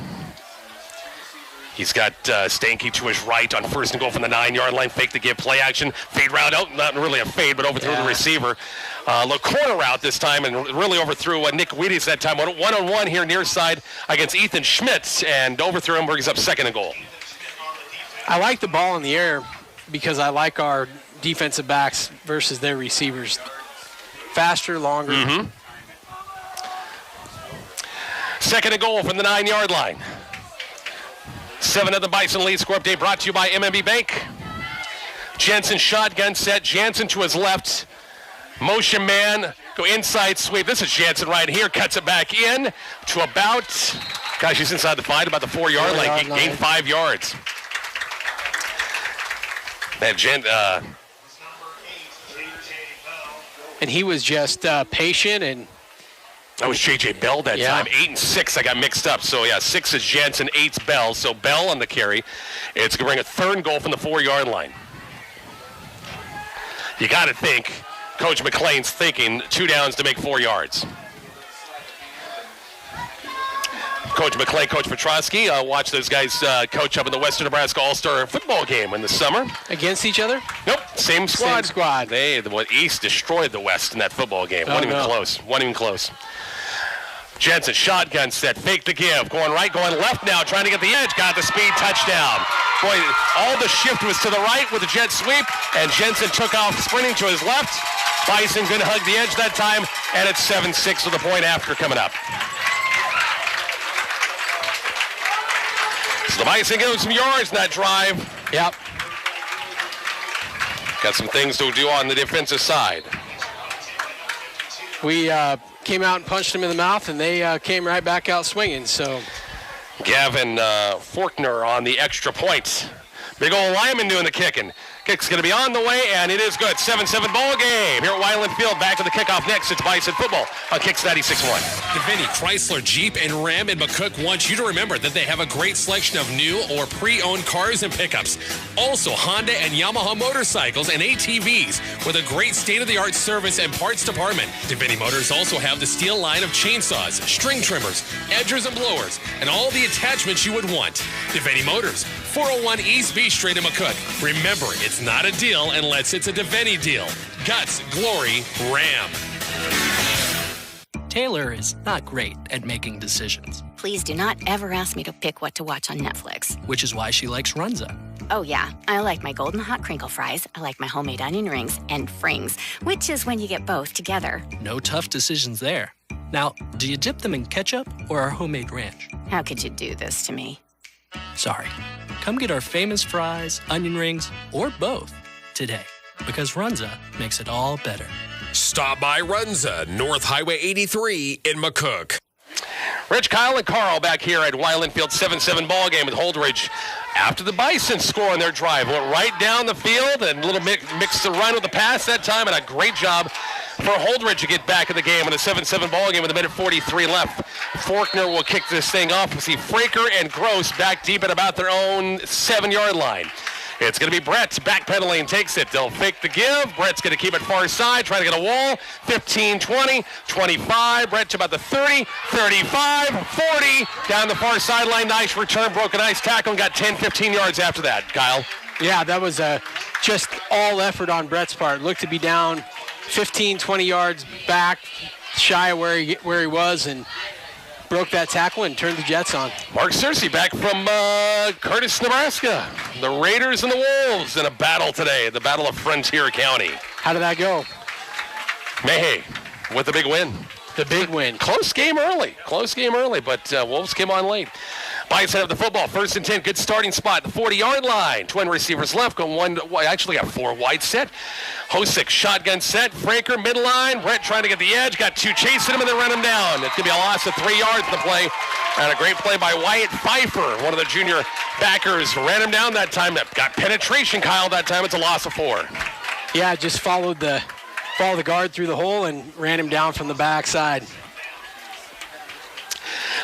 He's got Stanky to his right on first and goal from the 9-yard line. Fake to give, play action. Fade route out. Not really a fade, but overthrew the receiver. Look, corner route this time, and really overthrew Nick Wheaties that time. One-on-one here near side against Ethan Schmitz, and overthrew him, brings up 2nd and goal. I like the ball in the air because I like our defensive backs versus their receivers. Faster, longer. Mm-hmm. 2nd and goal from the 9-yard line. 7 of the Bison lead. Score update brought to you by MMB Bank. Jensen shotgun set. Jansen to his left. Motion man. Go inside sweep. This is Jansen right here. Cuts it back in to about, gosh, he's inside the 5, about the 4-yard line. Gained 5 yards. And he was just patient and. That was J.J. Bell that time. 8 and 6, I got mixed up. So, 6 is Jensen, 8's Bell. So, Bell on the carry. It's going to bring a 3rd and goal from the 4-yard line. You got to think, Coach McLean's thinking 2 downs to make 4 yards. Coach McClain, Coach Petrosky. Watch those guys coach up in the Western Nebraska All-Star football game in the summer. Against each other? Nope, same squad. Same squad. The East destroyed the West in that football game. Wasn't even close. Jensen, shotgun set, fake the give. Going right, going left now, trying to get the edge. Got the speed, touchdown. Boy, all the shift was to the right with the jet sweep, and Jensen took off sprinting to his left. Bison couldn't hug the edge that time, and it's 7-6 with a point after coming up. So the Bison give some yards in that drive. Yep. Got some things to do on the defensive side. We came out and punched them in the mouth, and they came right back out swinging. So Gavin Forkner on the extra point. Big old Lyman doing the kicking. Kick's going to be on the way, and it is good. 7-7 ball game here at Weiland Field. Back to the kickoff next. It's Bison football on Kicks 96.1. Devaney Chrysler, Jeep, and Ram in McCook want you to remember that they have a great selection of new or pre-owned cars and pickups. Also, Honda and Yamaha motorcycles and ATVs with a great state-of-the-art service and parts department. Devaney Motors also have the steel line of chainsaws, string trimmers, edgers, and blowers, and all the attachments you would want. Devaney Motors, 401 East B Street in McCook. Remember, it's not a deal unless it's a Devaney deal. Guts, glory, Ram. Taylor is not great at making decisions, Please do not ever ask me to pick what to watch on Netflix. which is why she likes Runza. Oh yeah, I like my golden hot crinkle fries, I like my homemade onion rings, and frings, which is when you get both together. No tough decisions there. Now, do you dip them in ketchup or our homemade ranch? How could you do this to me? Sorry. Come get our famous fries, onion rings, or both today, because Runza makes it all better. Stop by Runza, North Highway 83 in McCook. Rich, Kyle, and Carl back here at Weiland Field 7-7 ball game with Holdrege. After the Bison score on their drive, went right down the field and a little mix the run with the pass that time, and a great job for Holdrege to get back in the game in a 7-7 ball game with a minute 43 left. Forkner will kick this thing off. We'll see Fraker and Gross back deep at about their own 7-yard line. It's going to be Brett backpedaling, takes it. They'll fake the give. Brett's going to keep it far side, trying to get a wall. 15, 20, 25. Brett to about the 30, 35, 40. Down the far sideline. Nice return, broken ice tackle, and got 10, 15 yards after that, Kyle. Yeah, that was just all effort on Brett's part. Looked to be down 15, 20 yards back, shy of where he was, and broke that tackle and turned the Jets on. Mark Searcy back from Curtis, Nebraska. The Raiders and the Wolves in a battle today, the Battle of Frontier County. How did that go? Mayhay with the big win. The big win. Close game early, but Wolves came on late. Bison have the football, 1st and 10, good starting spot, the 40-yard line. Twin receivers left, going one, actually got 4 wide set. Hosick, shotgun set, Fraker, midline. Brett trying to get the edge, got 2 chasing him, and they run him down. It's going to be a loss of 3 yards in the play. And a great play by Wyatt Pfeiffer, one of the junior backers, ran him down that time. Got penetration, Kyle, that time. It's a loss of 4. Yeah, just followed the guard through the hole and ran him down from the backside.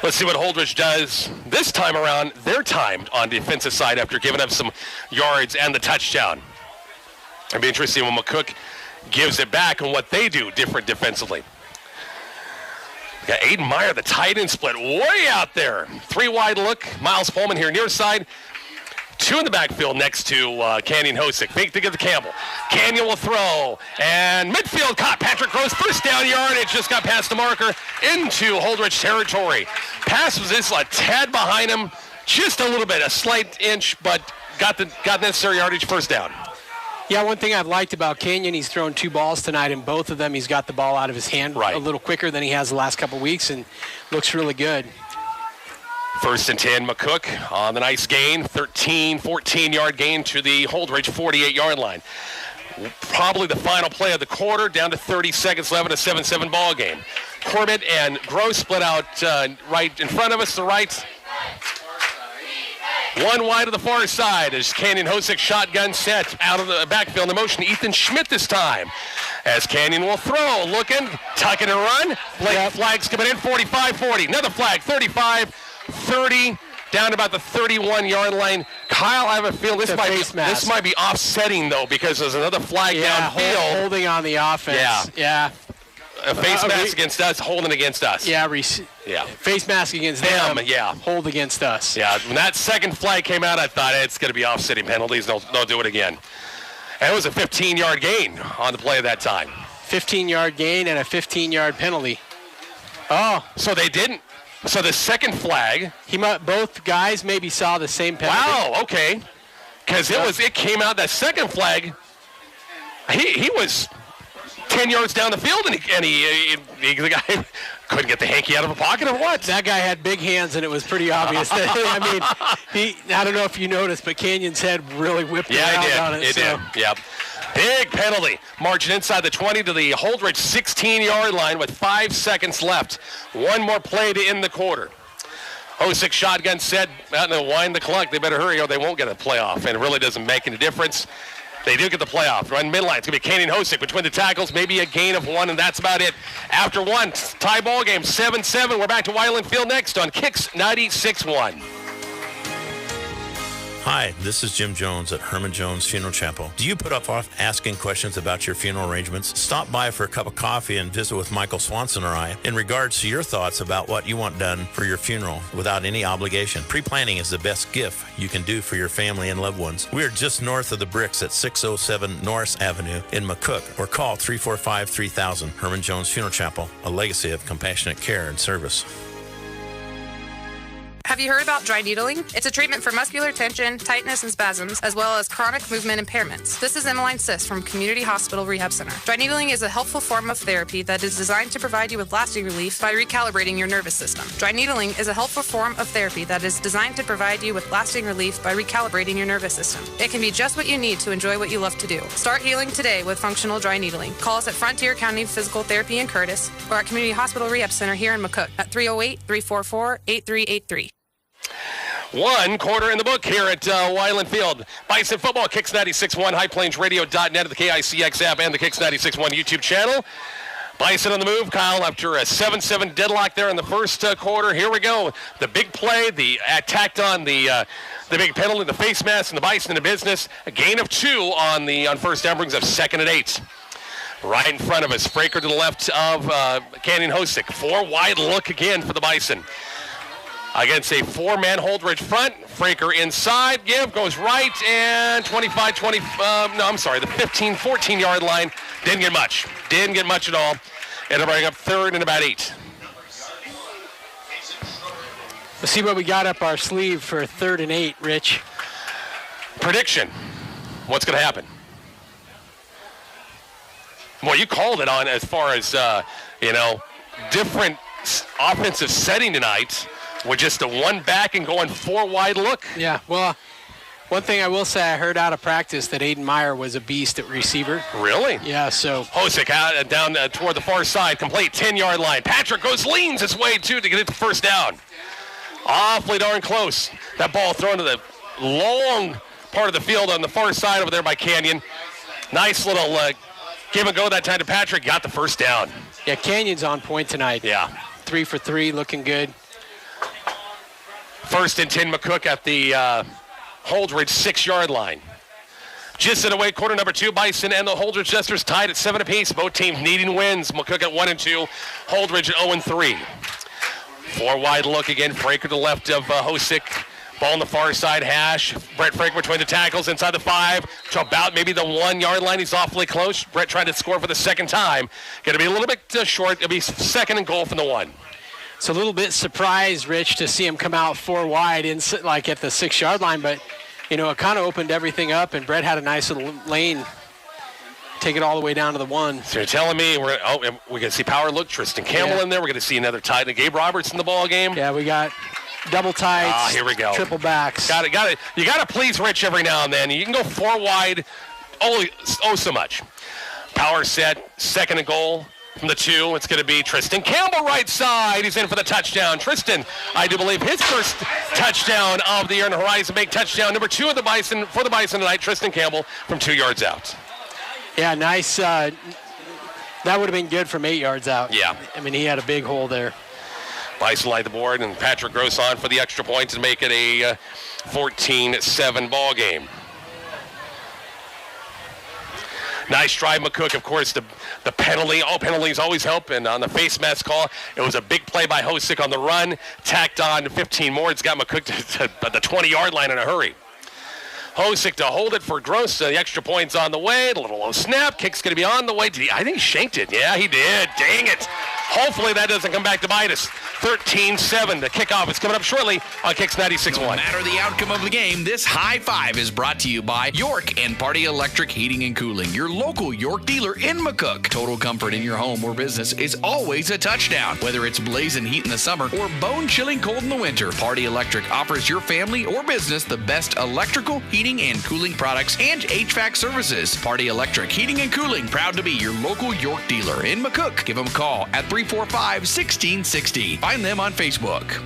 Let's see what Holdrege does this time around. They're timed on the defensive side after giving up some yards and the touchdown. It'll be interesting when McCook gives it back and what they do different defensively. We got Aiden Meyer, the tight end split, way out there. 3 wide look. Miles Pullman here near side. 2 in the backfield next to Canyon Hosick. Fake to get to Campbell. Canyon will throw. And midfield caught. Patrick Gross, first down yardage. Just got past the marker into Holdrege territory. Pass was just a tad behind him. Just a little bit, a slight inch, but got necessary yardage, first down. Yeah, one thing I've liked about Canyon, he's thrown 2 balls tonight, and both of them he's got the ball out of his hand a little quicker than he has the last couple weeks, and looks really good. 1st and 10, McCook on the nice gain. 13, 14-yard gain to the Holdrege 48-yard line. Probably the final play of the quarter, down to 30 seconds left in a 7-7 ball game. Corbett and Gross split out right in front of us, the right. 1 wide to the far side as Canyon Hosick shotgun set out of the backfield in the motion. Ethan Schmidt this time as Canyon will throw, looking, tucking and run. Flags coming in, 45-40. Another flag, 35-30, down to about the 31-yard line. Kyle, I have a feel this might be offsetting, though, because there's another flag downfield. Holding on the offense. Yeah. A face mask against us, holding against us. Yeah, yeah. Face mask against them. Yeah. Hold against us. Yeah. When that second flag came out, I thought it's going to be offsetting penalties. They'll do it again. And it was a 15-yard gain on the play at that time. 15-yard gain and a 15-yard penalty. Oh. So they didn't. So the second flag. Both guys maybe saw the same penalty. Wow, okay. Because it came out, that second flag, he was 10 yards down the field, and the guy couldn't get the hanky out of a pocket or what? That guy had big hands, and it was pretty obvious. I don't know if you noticed, but Canyon's head really whipped around on it. It did, yep. Big penalty. Marching inside the 20 to the Holdrege 16-yard line with 5 seconds left. One more play to end the quarter. 06 shotgun set, out in the wind the clock. They better hurry or they won't get a playoff, and it really doesn't make any difference. They do get the playoff. Run midline. It's going to be Canyon Hosick between the tackles, maybe a gain of 1, and that's about it. After 1, tie ball game, 7-7. We're back to Weiland Field next on Kicks 96.1. Hi, this is Jim Jones at Herman Jones Funeral Chapel. Do you put off asking questions about your funeral arrangements? Stop by for a cup of coffee and visit with Michael Swanson or I in regards to your thoughts about what you want done for your funeral without any obligation. Pre-planning is the best gift you can do for your family and loved ones. We are just north of the Bricks at 607 Norris Avenue in McCook, or call 345-3000. Herman Jones Funeral Chapel, a legacy of compassionate care and service. Have you heard about dry needling? It's a treatment for muscular tension, tightness, and spasms, as well as chronic movement impairments. This is Emmeline Sis from Community Hospital Rehab Center. Dry needling is a helpful form of therapy that is designed to provide you with lasting relief by recalibrating your nervous system. Dry needling is a helpful form of therapy that is designed to provide you with lasting relief by recalibrating your nervous system. It can be just what you need to enjoy what you love to do. Start healing today with functional dry needling. Call us at Frontier County Physical Therapy in Curtis or at Community Hospital Rehab Center here in McCook at 308-344-8383. 1 quarter in the book here at Weiland Field. Bison football, Kicks 96.1, HighPlainsRadio.net, the KICX app, and the Kicks 96.1 YouTube channel. Bison on the move, Kyle, after a 7-7 deadlock there in the first quarter. Here we go. The big play, the attacked on the big penalty, the face mask, and the Bison into business. A gain of 2 on first down, brings up 2nd and 8. Right in front of us, Fraker to the left of Canyon Hosick. 4 wide look again for the Bison. Against a 4-man Holdrege front. Fraker inside. Give goes right and the 14-yard line. Didn't get much. Didn't get much at all. It'll bring up 3rd and about 8. Let's see what we got up our sleeve for 3rd and 8, Rich. Prediction. What's going to happen? Well, you called it on as far as, different offensive setting tonight. With just a 1 back and going 4 wide look. Yeah, well, one thing I will say, I heard out of practice that Aiden Meyer was a beast at receiver. Really? Yeah, so. Hosick out down toward the far side, complete 10-yard line. Patrick leans his way, too, to get it to first down. Awfully darn close. That ball thrown to the long part of the field on the far side over there by Canyon. Nice little give and go that time to Patrick. Got the first down. Yeah, Canyon's on point tonight. Yeah. 3 for 3, looking good. 1st and 10, McCook at the Holdrege 6-yard line. Just in away, quarter number 2, Bison and the Holdrege Jesters tied at 7 apiece. Both teams needing wins. McCook at 1 and 2, Holdrege at 0 and 3. 4 wide look again. Fraker to the left of Hosick. Ball on the far side hash. Brett Fraker between the tackles inside the 5 to about maybe the 1-yard line. He's awfully close. Brett trying to score for the second time. Going to be a little bit short. It'll be 2nd and goal from the 1. It's a little bit surprised, Rich, to see him come out 4 wide at the 6-yard line, but, it kind of opened everything up, and Brett had a nice little lane, take it all the way down to the 1. So you're telling me we're going to see power look, Tristan Campbell in there. We're going to see another tight end, Gabe Roberts in the ball game. Yeah, we got double tights, here we go. Triple backs. Got it. You got to please Rich every now and then. You can go 4 wide, so much. Power set, 2nd and goal. From the 2, it's going to be Tristan Campbell right side. He's in for the touchdown. Tristan, I do believe his first touchdown of the year in the Horizon Bank touchdown. Number 2 of the Bison for the Bison tonight, Tristan Campbell from 2 yards out. Yeah, nice. That would have been good from 8 yards out. Yeah. I mean, he had a big hole there. Bison light the board, and Patrick Gross on for the extra point to make it a 14-7 ball game. Nice drive, McCook. Of course, the penalty. All penalties always help. And on the face mask call, it was a big play by Hosick on the run. Tacked on 15 more. It's got McCook to the 20-yard line in a hurry. Hosick to hold it for Gross. The extra point's on the way. The little low snap. Kick's going to be on the way. I think he shanked it. Yeah, he did. Dang it. Hopefully that doesn't come back to bite us. 13-7. The kickoff is coming up shortly on Kicks 96.1. No matter the outcome of the game, this high five is brought to you by York and Party Electric Heating and Cooling, your local York dealer in McCook. Total comfort in your home or business is always a touchdown. Whether it's blazing heat in the summer or bone-chilling cold in the winter, Party Electric offers your family or business the best electrical, heating, and cooling products and HVAC services. Party Electric Heating and Cooling, proud to be your local York dealer in McCook. Give them a call at 345-1660. Find them on Facebook.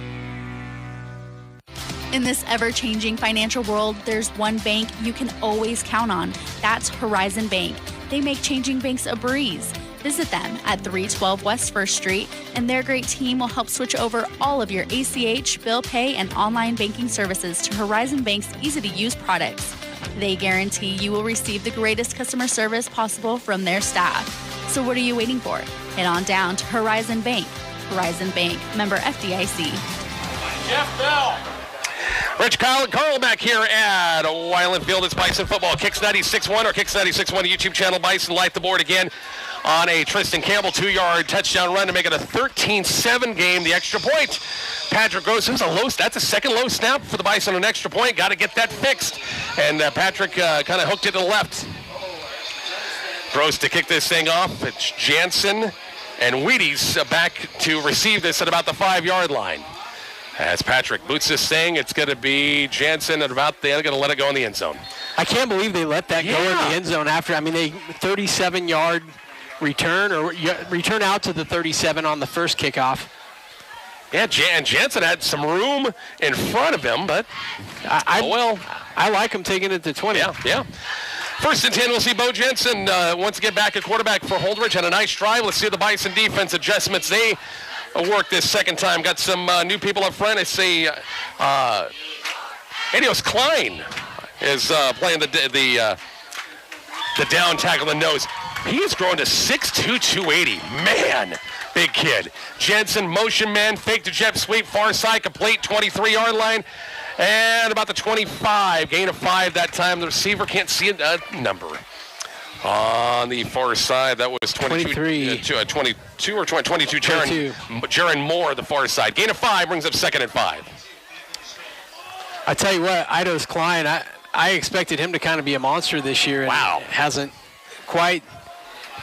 In this ever-changing financial world, there's one bank you can always count on. That's Horizon Bank. They make changing banks a breeze. Visit them at 312 West 1st Street, and their great team will help switch over all of your ACH, bill pay, and online banking services to Horizon Bank's easy-to-use products. They guarantee you will receive the greatest customer service possible from their staff. So what are you waiting for? Head on down to Horizon Bank. Horizon Bank, member FDIC. Jeff Bell. Rich, Kyle, and Carl back here at Weiland Field. It's Bison football. Kicks 96.1 or Kicks 96.1 YouTube channel. Bison light the board again on a Tristan Campbell 2-yard touchdown run to make it a 13-7 game. The extra point. Patrick Gross, that's a second low snap for the Bison, an extra point. Got to get that fixed. And Patrick kind of hooked it to the left. Gross to kick this thing off. It's Jansen and Wheaties back to receive this at about the 5-yard line. As Patrick boots this thing, it's going to be Jansen at about they're going to let it go in the end zone. I can't believe they let that go in the end zone after. I mean, they 37-yard return or return out to the 37 on the first kickoff. Yeah, Jansen had some room in front of him, but I like him taking it to 20. Yeah. First and 10, we'll see Bo Jensen once again back at quarterback for Holdrege. Had a nice drive. Let's see the Bison defense adjustments. They worked this second time. Got some new people up front. I see Adios Klein is playing the down tackle, the nose. He has grown to 6'2", 280. Man, big kid. Jensen, motion man, fake to jet sweep, far side, complete, 23-yard line. And about the 25, gain of 5 that time. The receiver can't see a number. On the far side, that was 22 or 22. Jaron Moore, the far side. Gain of 5 brings up 2nd and 5. I tell you what, Idos Klein, I expected him to kind of be a monster this year. And hasn't quite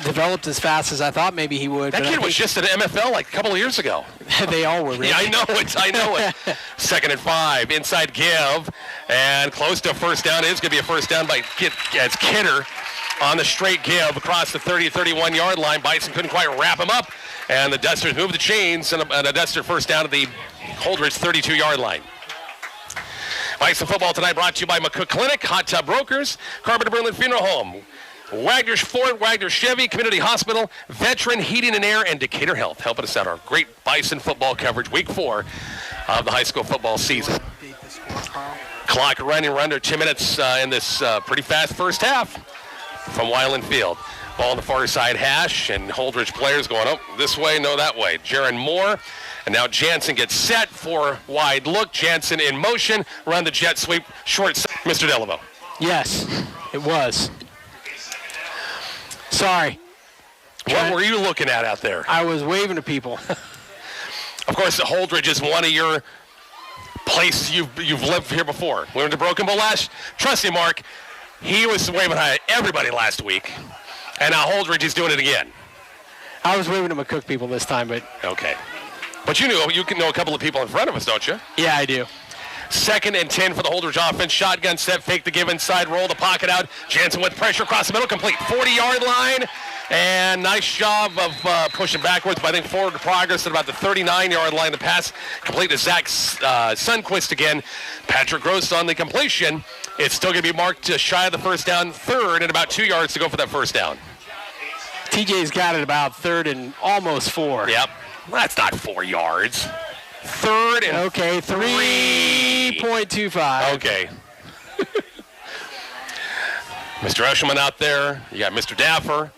developed as fast as I thought maybe he would. That kid was just at MFL like a couple of years ago. They all were. Really. Yeah, I know it. 2nd and 5, inside give, and close to a first down. It is going to be a first down by Kidder on the straight give across the 30-31-yard line. Bison couldn't quite wrap him up, and the Dusters moved the chains, and a Duster first down at the Holdrege 32-yard line. Bison football tonight brought to you by McCook Clinic, Hot Tub Brokers, Carpenter Berlin Funeral Home, Wagner's Ford, Wagner Chevy, Community Hospital, Veteran Heating and Air, and Decatur Health. Helping us out our great Bison football coverage, week 4 of the high school football season. Clock running under 2 minutes in this pretty fast first half from Weiland Field. Ball on the far side hash, and Holdrege players going, this way, no, that way. Jaron Moore, and now Jansen gets set for wide look. Jansen in motion, run the jet sweep, short side. Mr. Delaveau. Yes, it was. Sorry. What were you looking at out there? I was waving to people. Of course, the Holdrege is one of your places you've lived here before. We went to Broken Bowl trust me, Mark, he was waving hi to everybody last week, and now Holdrege is doing it again. I was waving to McCook people this time, but... Okay. But you can know a couple of people in front of us, don't you? Yeah, I do. 2nd and 10 for the Holdrege offense. Shotgun set, fake the give inside, roll the pocket out. Jansen with pressure across the middle, complete 40-yard line. And nice job of pushing backwards, but I think forward progress at about the 39-yard line. The pass complete to Zach Sundquist again. Patrick Gross on the completion. It's still going to be marked shy of the first down, 3rd, and about 2 yards to go for that first down. TJ's got it about 3rd and almost 4. Yep. Well, that's not 4 yards. 3rd and 3.25. Okay. Mr. Eshelman out there. You got Mr. Daffer.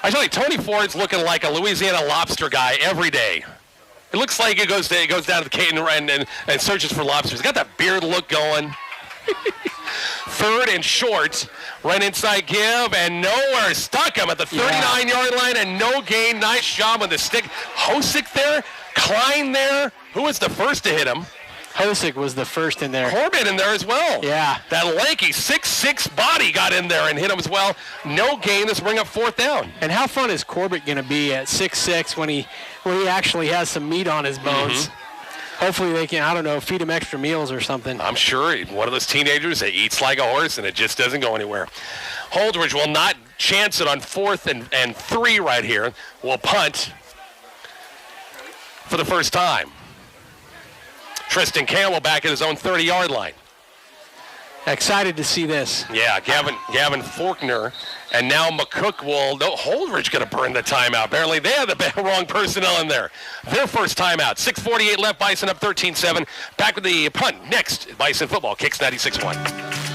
I tell you, Tony Ford's looking like a Louisiana lobster guy every day. It looks like he goes down to the cave and searches for lobsters. He's got that beard look going. Third and short, right inside give, and nowhere. Stuck him at the 39-yard line, and no gain. Nice job on the stick. Hosick there, Klein there. Who was the first to hit him? Hosick was the first in there. Corbett in there as well. Yeah. That lanky 6'6" body got in there and hit him as well. No gain. Let's bring up fourth down. And how fun is Corbett going to be at 6'6" when he actually has some meat on his bones? Hopefully they can, I don't know, feed him extra meals or something. I'm sure one of those teenagers that eats like a horse and it just doesn't go anywhere. Holdrege will not chance it on 4th and 3 right here. Will punt for the first time. Tristan Campbell back at his own 30-yard line. Excited to see this. Yeah, Gavin Faulkner, and now McCook will. No, Holdrege going to burn the timeout. Apparently, they have the wrong personnel in there. Their first timeout. 6:48 left. Bison up 13-7. Back with the punt next. Bison football kicks 96-1.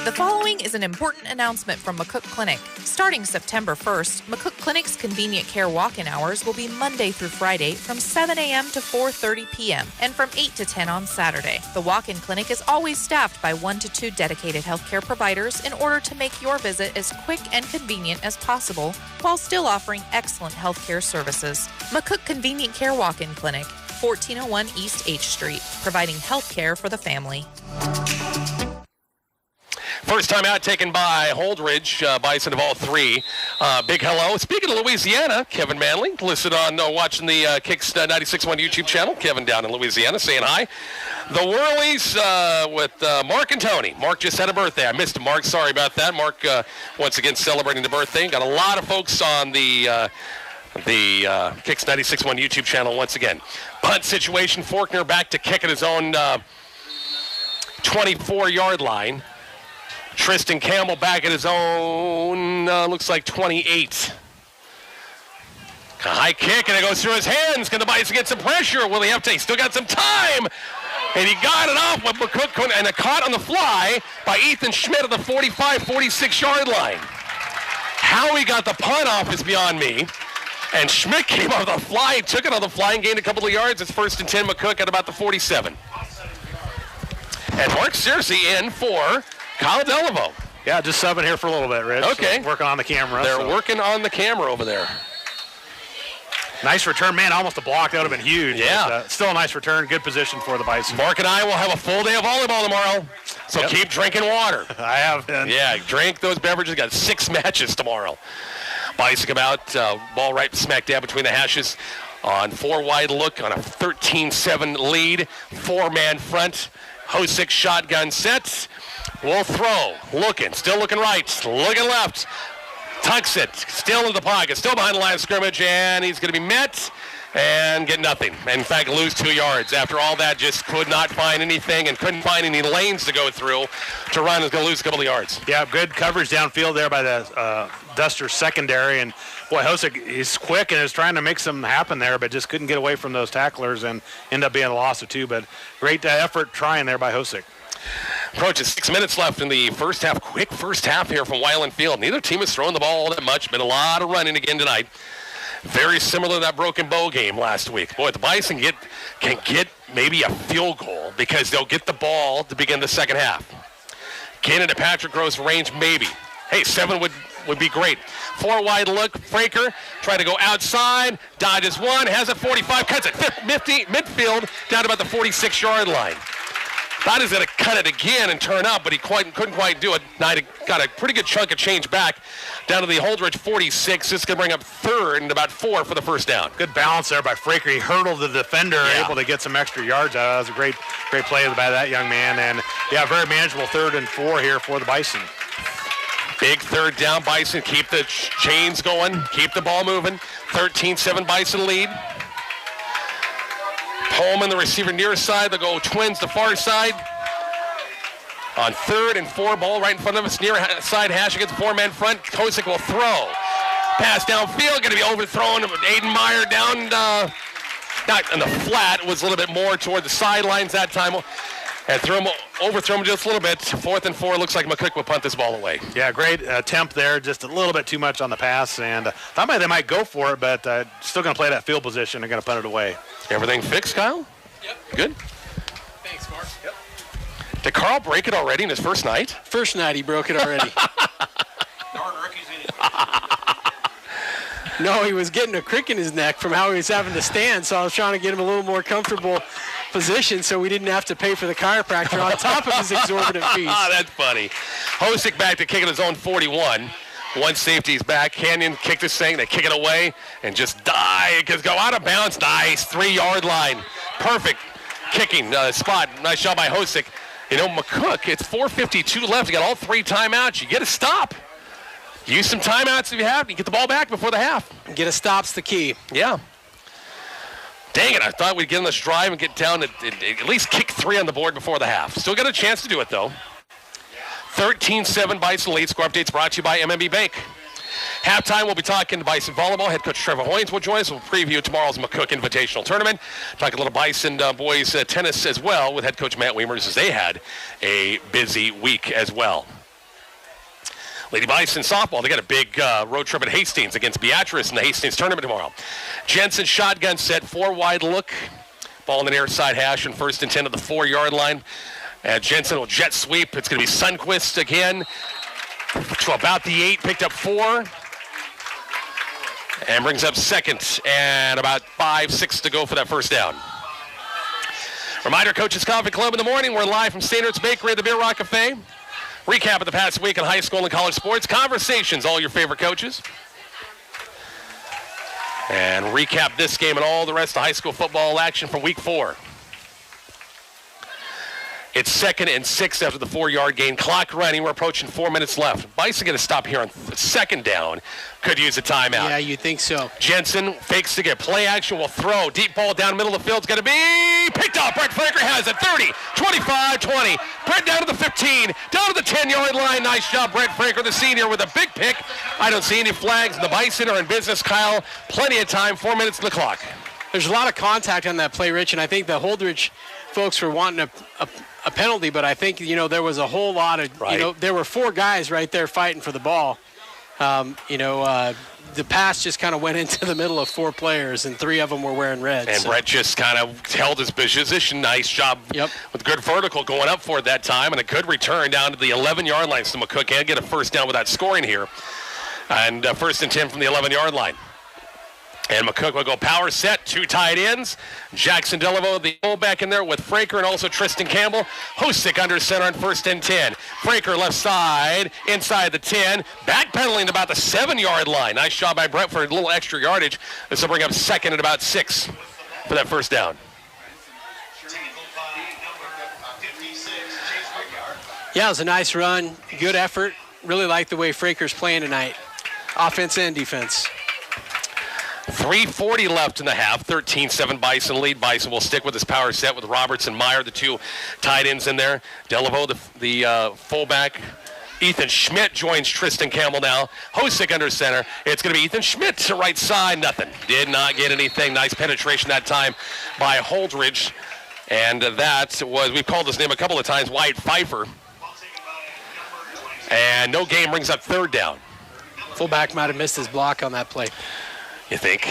The following is an important announcement from McCook Clinic. Starting September 1st, McCook Clinic's convenient care walk-in hours will be Monday through Friday from 7 a.m. to 4:30 p.m. and from 8 to 10 on Saturday. The walk-in clinic is always staffed by 1 to 2 dedicated healthcare providers in order to make your visit as quick and convenient as possible while still offering excellent healthcare services. McCook Convenient Care Walk-in Clinic, 1401 East H Street, providing healthcare for the family. First time out taken by Holdrege, Bison of all 3. Big hello. Speaking of Louisiana, Kevin Manley, listed on watching the Kicks 96.1 YouTube channel. Kevin down in Louisiana saying hi. The Whirlies with Mark and Tony. Mark just had a birthday. I missed him, Mark. Sorry about that. Mark, once again, celebrating the birthday. Got a lot of folks on the Kicks 96.1 YouTube channel once again. Punt situation. Faulkner back to kick at his own 24-yard line. Tristan Campbell back at his own, looks like 28. A high kick, and it goes through his hands. Can the Bison get some pressure? Will he have to? He's still got some time. And he got it off with McCook, and a caught on the fly by Ethan Schmidt at the 45, 46-yard line. How he got the punt off is beyond me. And Schmidt came off the fly, took it on the fly, and gained a couple of yards. It's 1st and 10, McCook at about the 47. And Mark Searcy in for Kyle Delaveau. Yeah, just subbing here for a little bit, Rich. Okay. So working on the camera. They're working on the camera over there. Nice return. Man, almost a block. That would have been huge. Yeah. But, still a nice return. Good position for the Bison. Mark and I will have a full day of volleyball tomorrow. So keep drinking water. I have been. Yeah, drink those beverages. Got 6 matches tomorrow. Bison come out, ball right smack dab between the hashes on 4 wide look on a 13-7 lead. 4-man front. Hosick shotgun sets. Will throw. Still looking right. Looking left. Tucks it. Still in the pocket. Still behind the line of scrimmage. And he's going to be met and get nothing. In fact, lose 2 yards. After all that, just could not find anything and couldn't find any lanes to go through to run. Is going to lose a couple of yards. Yeah, good coverage downfield there by the Duster secondary. And, boy, Hosick is quick and is trying to make some happen there, but just couldn't get away from those tacklers and end up being a loss of 2. But great effort trying there by Hosick. Approaches 6 minutes left in the first half. Quick first half here from Weiland Field. Neither team has thrown the ball all that much. Been a lot of running again tonight. Very similar to that Broken Bow game last week. Boy, the Bison can get maybe a field goal because they'll get the ball to begin the second half. Get into Patrick Gross range, maybe. Hey, 7 would be great. 4 wide look. Fraker trying to go outside. Dodges 1. Has it 45. Cuts it. Midfield down to about the 46-yard line. Thought he was going to cut it again and turn up, but he couldn't quite do it. Knight got a pretty good chunk of change back down to the Holdrege 46. This is going to bring up 3rd and about 4 for the first down. Good balance there by Fraker. He hurdled the defender, able to get some extra yards out. That was a great play by that young man. And, yeah, very manageable 3rd and 4 here for the Bison. Big 3rd down, Bison. Keep the chains going. Keep the ball moving. 13-7 Bison lead. Pullman, the receiver near side. They'll go twins the far side. On 3rd and 4, ball right in front of us. Near side hash against 4-man front. Hosick will throw. Pass downfield. Going to be overthrown. Aiden Meyer down, not in the flat. It was a little bit more toward the sidelines that time. And overthrow him just a little bit. 4th and 4. Looks like McCook will punt this ball away. Yeah, great attempt there. Just a little bit too much on the pass. And thought they might go for it, but still going to play that field position. They're going to punt it away. Everything fixed, Kyle? Yep. Good? Thanks, Mark. Yep. Did Carl break it already in his first night? First night he broke it already. No, he was getting a crick in his neck from how he was having to stand, so I was trying to get him a little more comfortable position so we didn't have to pay for the chiropractor on top of his exorbitant fees. That's funny. Hosick back to kick at his own 41. One safety's back. Canyon kicked this thing. They kick it away and just die. It could go out of bounds. Nice. 3-yard line. Perfect kicking spot. Nice job by Hosick. You know, McCook, it's 4:52 left. You got all 3 timeouts. You get a stop. Use some timeouts if you have. You get the ball back before the half. Get a stop's the key. Yeah. Dang it, I thought we'd get on this drive and get down at least kick 3 on the board before the half. Still got a chance to do it, though. 13-7 Bison lead. Score updates brought to you by MMB Bank. Halftime, we'll be talking to Bison Volleyball. Head coach Trevor Hoynes will join us. We'll preview tomorrow's McCook Invitational Tournament. Talk a little Bison boys tennis as well with head coach Matt Weimers as they had a busy week as well. Lady Bison softball, they got a big road trip at Hastings against Beatrice in the Hastings tournament tomorrow. Jensen shotgun set, 4 wide look. Ball in the near side hash and 1st and 10 at the 4-yard line. Jensen will jet sweep. It's going to be Sundquist again to about the 8, picked up 4. And brings up 2nd and about 5-6 to go for that 1st down. Reminder, Coach's Coffee Club in the morning. We're live from Standards Bakery at the Beer Rock Cafe. Recap of the past week in high school and college sports. Conversations, all your favorite coaches. And recap this game and all the rest of high school football action from week 4. It's 2nd and 6 after the 4-yard gain. Clock running. We're approaching 4 minutes left. Bison going to stop here on 2nd down. Could use a timeout. Yeah, you think so. Jensen fakes to get play action. Will throw. Deep ball down middle of the field's going to be picked off. Brett Fraker has it. 30, 25, 20. Brett down to the 15. Down to the 10-yard line. Nice job, Brett Fraker, the senior, with a big pick. I don't see any flags. The Bison are in business, Kyle. Plenty of time. 4 minutes to the clock. There's a lot of contact on that play, Rich, and I think the Holdrege folks were wanting a penalty, but I think, there was a whole lot of, there were 4 guys right there fighting for the ball. The pass just kind of went into the middle of 4 players, and 3 of them were wearing red. And Brett just kind of held his position. Nice job with good vertical going up for it that time, and a good return down to the 11-yard line. So McCook can get a 1st down without scoring here. And 1st and 10 from the 11-yard line. And McCook will go power set, 2 tight ends. Jackson Delaveau, the fullback in there with Fraker and also Tristan Campbell. Hosick under center on 1st and 10. Fraker left side, inside the 10. Backpedaling to about the 7-yard line. Nice job by Brett for a little extra yardage. This will bring up 2nd at about 6 for that 1st down. Yeah, it was a nice run. Good effort. Really like the way Fraker's playing tonight. Offense and defense. 3:40 left in the half. 13-7 Bison lead. Bison will stick with his power set with Roberts and Meyer, the 2 tight ends in there. Delaveau, the fullback. Ethan Schmidt joins Tristan Campbell now. Hosick under center. It's going to be Ethan Schmidt to right side. Nothing. Did not get anything. Nice penetration that time by Holdrege. And that was, we've called his name a couple of times, Wyatt Pfeiffer. And no game, brings up 3rd down. Fullback might have missed his block on that play. You think?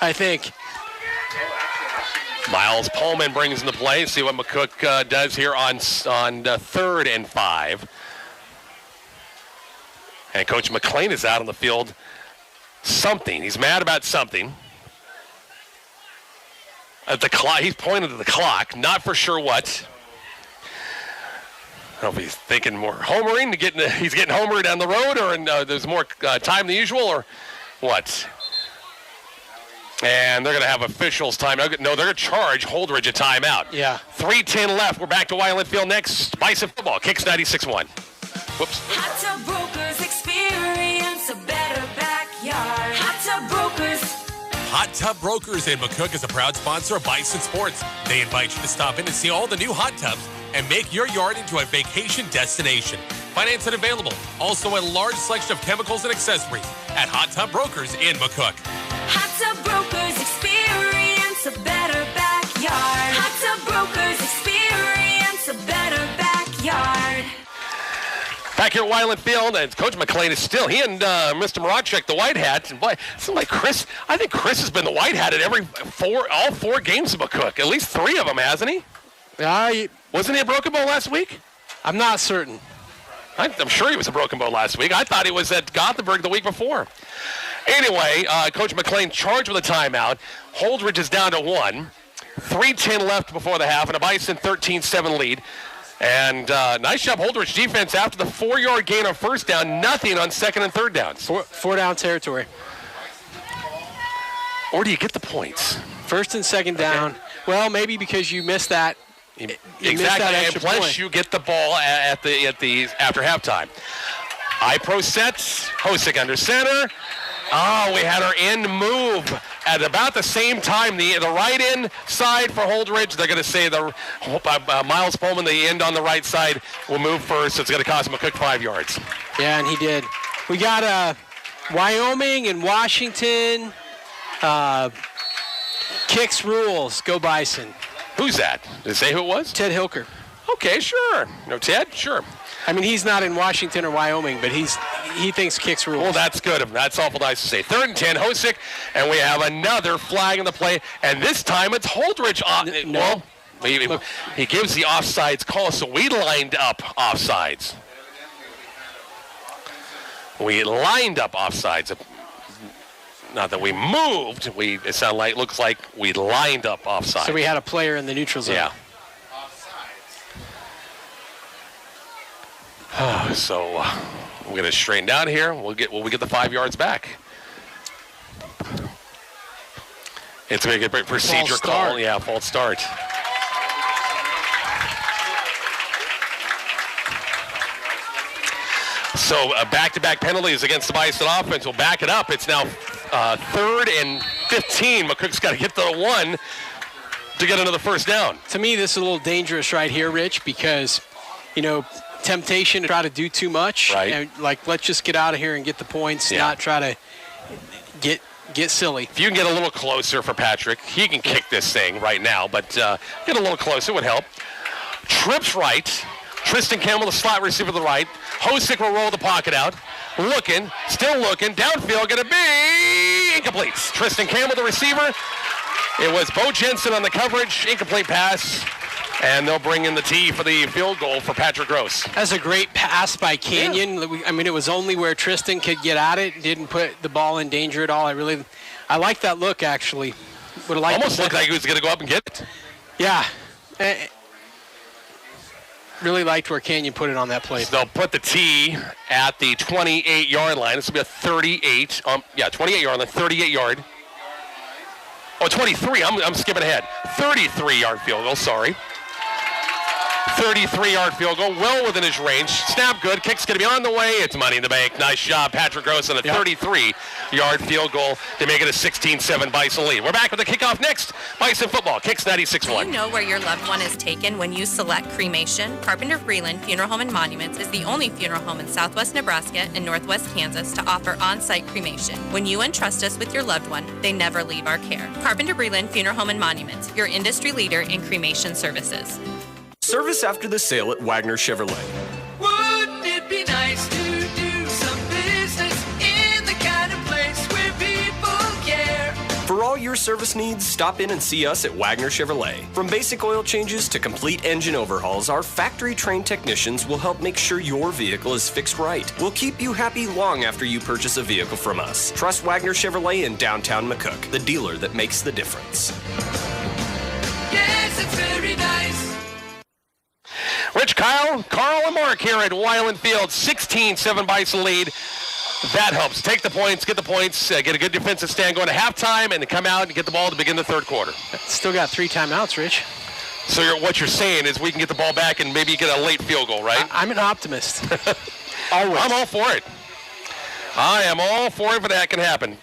I think. Miles Pullman brings in the play. See what McCook does here on 3rd and 5. And Coach McLean is out on the field. Something. He's mad about something. At the clock, he's pointing to the clock. Not for sure what. I don't know if he's thinking more homering. He's getting homered down the road, or there's more time than usual, or what? And they're going to have officials timeout. No, they're going to charge Holdrege a timeout. Yeah. 3:10 left. We're back to Wyland Field next. Bison football. Kicks 96-1. Whoops. Hot Tub Brokers, experience a better backyard. Hot Tub Brokers. Hot Tub Brokers in McCook is a proud sponsor of Bison Sports. They invite you to stop in and see all the new hot tubs and make your yard into a vacation destination. Finance and available. Also a large selection of chemicals and accessories at Hot Tub Brokers in McCook. Hot Tub Brokers, experience a better backyard. Hot Tub Brokers, experience Back here at Weiland Field, and Coach McClain is still, he and Mr. Morachek, the white hat. And boy, it seems like I think Chris has been the white hat at all 4 games of McCook. At least 3 of them, hasn't he? Wasn't he a Broken Bow last week? I'm not certain. I'm sure he was a Broken Bow last week. I thought he was at Gothenburg the week before. Anyway, Coach McClain charged with a timeout. Holdrege is down to 1. 3:10 left before the half, and a Bison 13-7 lead. And nice job, Holdrege defense after the 4-yard gain on first down. Nothing on second and third downs. 4-down territory. Or do you get the points? First and second down. Well, maybe because you missed that. Exactly, and plus you get the ball at the after halftime. I-Pro sets, Hosick under center. We had our end move at about the same time. The right end side for Holdrege. They're going to say the Miles Pullman, the end on the right side, will move first. So it's going to cost McCook 5 yards. Yeah, and he did. We got Wyoming and Washington. Kicks rules. Go Bison. Who's that? Did it say who it was? Ted Hilker. Okay, sure. No, Ted? Sure. I mean, he's not in Washington or Wyoming, but he thinks kicks rules. Well, that's good of him. That's awful nice to say. 3rd and 10, Hosick, and we have another flag in the play, and this time it's Holdrege. No. Well, he gives the offsides call, so we lined up offsides. We lined up offsides. Not that we moved. It looks like we lined up offside. So we had a player in the neutral zone. Yeah. So we're going to straighten down here. We get the 5 yards back. It's going to get a procedure call. Yeah, false start. So back-to-back penalties against the Bison offense. We'll back it up. It's now 3rd and 15. McCook's got to get to the 1 to get another first down. To me, this is a little dangerous right here, Rich, because, temptation to try to do too much. Right. And, let's just get out of here and get the points, not try to get silly. If you can get a little closer for Patrick, he can kick this thing right now, but get a little closer would help. Trips right. Tristan Campbell, the slot receiver to the right. Hosick will roll the pocket out. Still looking. Downfield, going to be incomplete. Tristan Campbell, the receiver. It was Bo Jensen on the coverage. Incomplete pass. And they'll bring in the tee for the field goal for Patrick Gross. That's a great pass by Canyon. Yeah. I mean, it was only where Tristan could get at it. Didn't put the ball in danger at all. I like that look, actually. Almost looked like he was going to go up and get it. Yeah. Really liked where Canyon put it on that play. So they'll put the tee at the 28-yard line. This will be a 28-yard line, 38-yard. Oh, 23. I'm skipping ahead. 33-yard field goal, sorry. 33-yard field goal, well within his range. Snap good. Kick's going to be on the way. It's money in the bank. Nice job, Patrick Gross, on a 33-yard field goal to make it a 16-7 Bison lead. We're back with the kickoff next. Bison football. Kicks 96-1. Do you know where your loved one is taken when you select cremation? Carpenter Freeland Funeral Home and Monuments is the only funeral home in southwest Nebraska and northwest Kansas to offer on-site cremation. When you entrust us with your loved one, they never leave our care. Carpenter Freeland Funeral Home and Monuments, your industry leader in cremation services. Service after the sale at Wagner Chevrolet. Wouldn't it be nice to do some business in the kind of place where people care? For all your service needs, stop in and see us at Wagner Chevrolet. From basic oil changes to complete engine overhauls, our factory-trained technicians will help make sure your vehicle is fixed right. We'll keep you happy long after you purchase a vehicle from us. Trust Wagner Chevrolet in downtown McCook, the dealer that makes the difference. Yes, it's very nice. Rich, Carl, and Mark here at Weiland Field. 16-7 Bison lead. That helps. Take the points, get the points, get a good defensive stand going to halftime, and come out and get the ball to begin the third quarter. Still got 3 timeouts, Rich. So what you're saying is we can get the ball back and maybe get a late field goal, right? I'm an optimist. Always. I'm all for it. I am all for it if that can happen.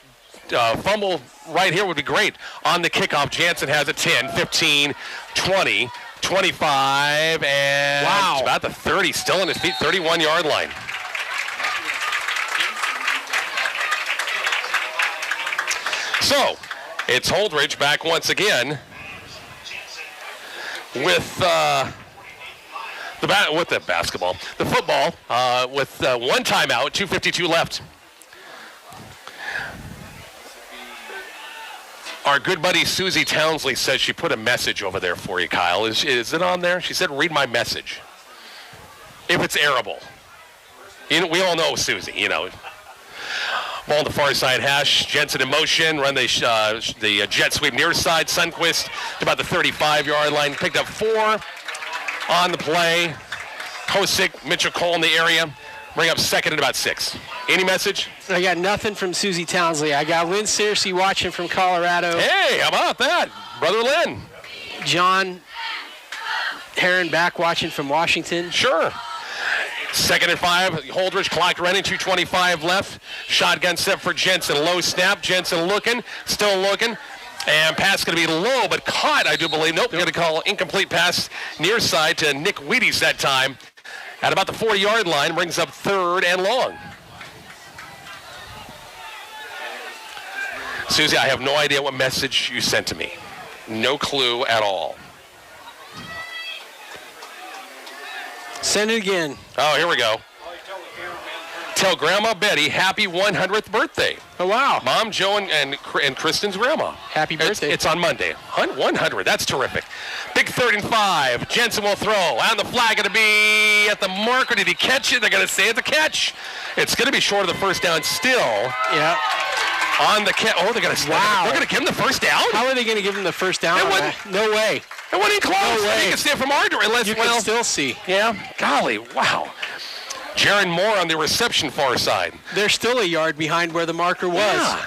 Fumble right here would be great. On the kickoff, Jansen has it 10, 15, 20, 25, and wow. About the 30, still on his feet, 31-yard line. So, it's Holdrege back once again with the The football with one timeout, 2:52 left. Our good buddy Susie Townsley says she put a message over there for you, Kyle. Is it on there? She said, read my message. If it's arable. We all know Susie, Ball on the far side hash. Jensen in motion. Run the jet sweep near side. Sundquist to about the 35-yard line. Picked up 4 on the play. Hosick, Mitchell Cole in the area. Bring up second at about 6. Any message? I got nothing from Susie Townsley. I got Lynn Searcy watching from Colorado. Hey, how about that? Brother Lynn. John Heron back watching from Washington. Sure. Second and 5. Holdrege clocked running. 2:25 left. Shotgun set for Jensen. Low snap. Jensen looking. Still looking. And pass going to be low, but caught, I do believe. Nope, going to call incomplete pass near side to Nick Wheaties that time. At about the 40-yard line, brings up 3rd and long. Susie, I have no idea what message you sent to me. No clue at all. Send it again. Oh, here we go. Tell Grandma Betty happy 100th birthday. Oh, wow. Mom, Joe, and Kristen's grandma. Happy birthday. It's on Monday. 100. That's terrific. Big 3rd and 5. Jensen will throw. On the flag, going to be at the marker. Did he catch it? They're going to say it's a catch. It's going to be short of the first down still. Yeah. On the catch. Oh, they're going to. Wow. They're going to give him the first down? How are they going to give him the first down? No way. It wasn't close. No way. You can see it from our door. You can still see. Yeah. Golly. Wow. Jaron Moore on the reception far side. They're still a yard behind where the marker was. Yeah.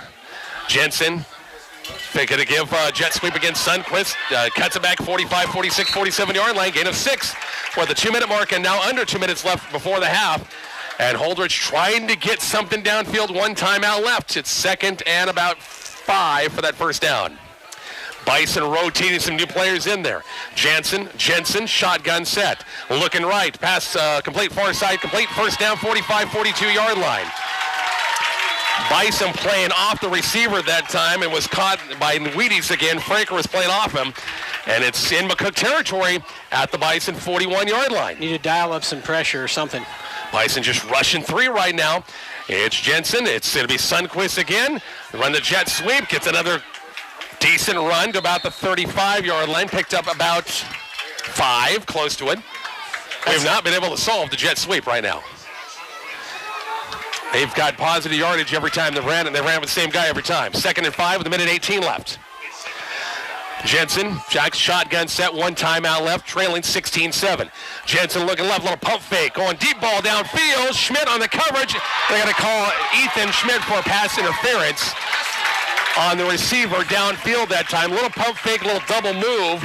Jensen, they're going to give jet sweep against Sundquist. Cuts it back 45, 46, 47-yard line. Gain of 6. With the 2-minute mark and now under 2 minutes left before the half. And Holdrege trying to get something downfield. 1 timeout left. It's 2nd and about 5 for that first down. Bison rotating some new players in there. Jensen, shotgun set. Looking right. Pass complete far side. Complete first down, 45, 42-yard line. Bison playing off the receiver that time and was caught by Wheaties again. Franker was playing off him. And it's in McCook territory at the Bison 41-yard line. Need to dial up some pressure or something. Bison just rushing 3 right now. It's Jensen. It's going to be Sundquist again. Run the jet sweep. Gets another decent run to about the 35-yard line. Picked up about 5, close to it. We've not been able to solve the jet sweep right now. They've got positive yardage every time they ran, and they ran with the same guy every time. 2nd and 5 with 1:18 left. Jensen, shotgun set, 1 timeout left, trailing 16-7. Jensen looking left, little pump fake, going deep ball downfield. Schmidt on the coverage. They're going to call Ethan Schmidt for a pass interference on the receiver downfield that time. Little pump fake, little double move.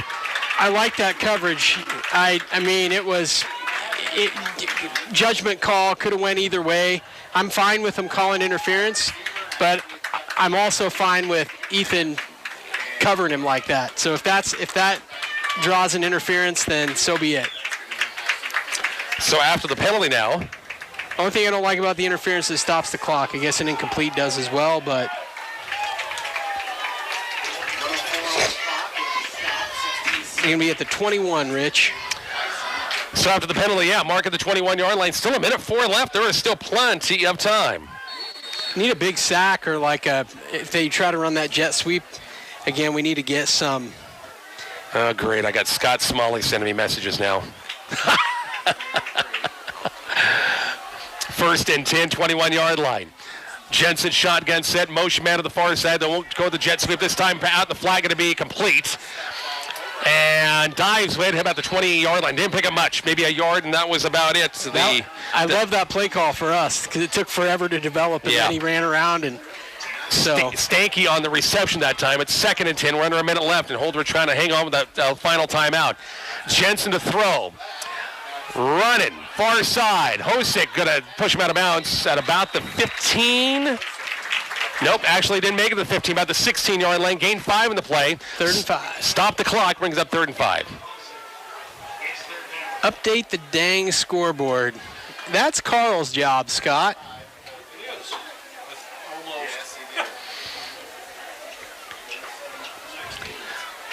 I like that coverage. I mean, it was judgment call. Could have went either way. I'm fine with them calling interference, but I'm also fine with Ethan covering him like that. So if that draws an interference, then so be it. So after the penalty now. Only thing I don't like about the interference is it stops the clock. I guess an incomplete does as well, but you're going to be at the 21, Rich. So after the penalty, mark at the 21-yard line. Still 1:04 left. There is still plenty of time. Need a big sack or if they try to run that jet sweep, again, we need to get some. Oh, great. I got Scott Smalley sending me messages now. 1st and 10, 21-yard line. Jensen shotgun set, motion man to the far side. They won't go the jet sweep this time. Out the flag going to be complete. And dives way about the 20-yard line. Didn't pick up much. Maybe a yard, and that was about it. I love that play call for us because it took forever to develop, and then he ran around. And so Stanky on the reception that time. It's 2nd and 10. We're under a minute left, and Holdrege trying to hang on with that final timeout. Jensen to throw. Running, far side. Hosick going to push him out of bounds at about the 15. Nope, actually didn't make it to the 15, about the 16-yard line. Gain 5 in the play. 3rd and 5. Stop the clock, brings up 3rd and 5. Update the dang scoreboard. That's Carl's job, Scott.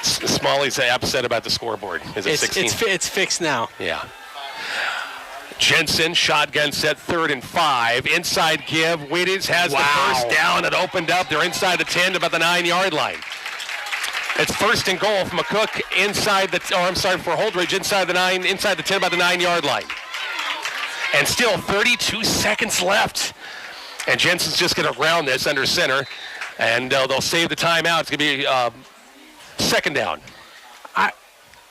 Smalley's upset about the scoreboard. Is it 16? It's fixed now. Yeah. Jensen, shotgun set, 3rd and 5. Inside give. Wittes has the first down. It opened up. They're inside the 10 to about the 9-yard line. It's 1st and goal for McCook for Holdrege inside the 10 about the 9-yard line. And still 32 seconds left. And Jensen's just going to round this under center. And they'll save the timeout. It's going to be 2nd down. I'm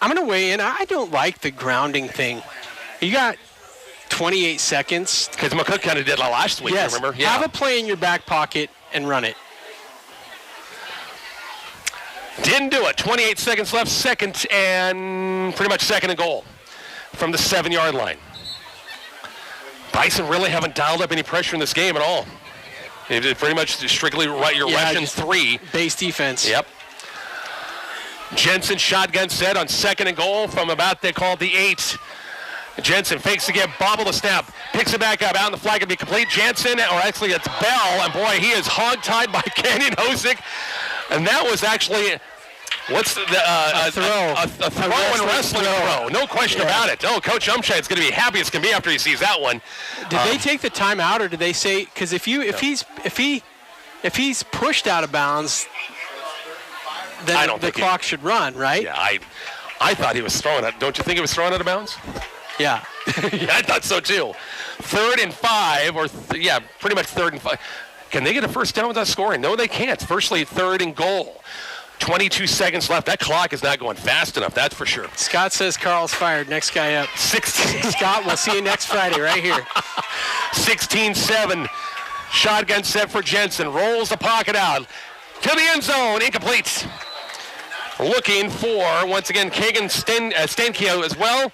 going to weigh in. I don't like the grounding thing. You got 28 seconds. Because McCook kind of did that last week, yes. remember? Yeah. Have a play in your back pocket and run it. Didn't do it. 28 seconds left, 2nd and pretty much 2nd and goal from the 7-yard line. Bison really haven't dialed up any pressure in this game at all. They did pretty much strictly your Russian 3. Base defense. Yep. Jensen shotgun set on 2nd and goal from about, they call it the 8. Jensen fakes again, bobble the snap, picks it back up, out in the flag, and be complete. Jensen, or actually it's Bell, and boy, he is hog-tied by Canyon Hosick. And that was actually, a throw. A throw and wrestling throw. No question about it. Oh, Coach Umshad's going to be happy as can be after he sees that one. Did they take the timeout, or did they say, because if he's pushed out of bounds, then the clock should run, right? Yeah, I thought he was throwing it. Don't you think he was throwing out of bounds? Yeah. Yeah, I thought so too. 3rd and 5, pretty much 3rd and 5. Can they get a first down without scoring? No, they can't. Firstly, 3rd and goal. 22 seconds left. That clock is not going fast enough, that's for sure. Scott says Carl's fired. Next guy up. 16. Scott, we'll see you next Friday right here. 16-7. Shotgun set for Jensen. Rolls the pocket out to the end zone. Incomplete. Looking for, once again, Kagan Stenkio as well.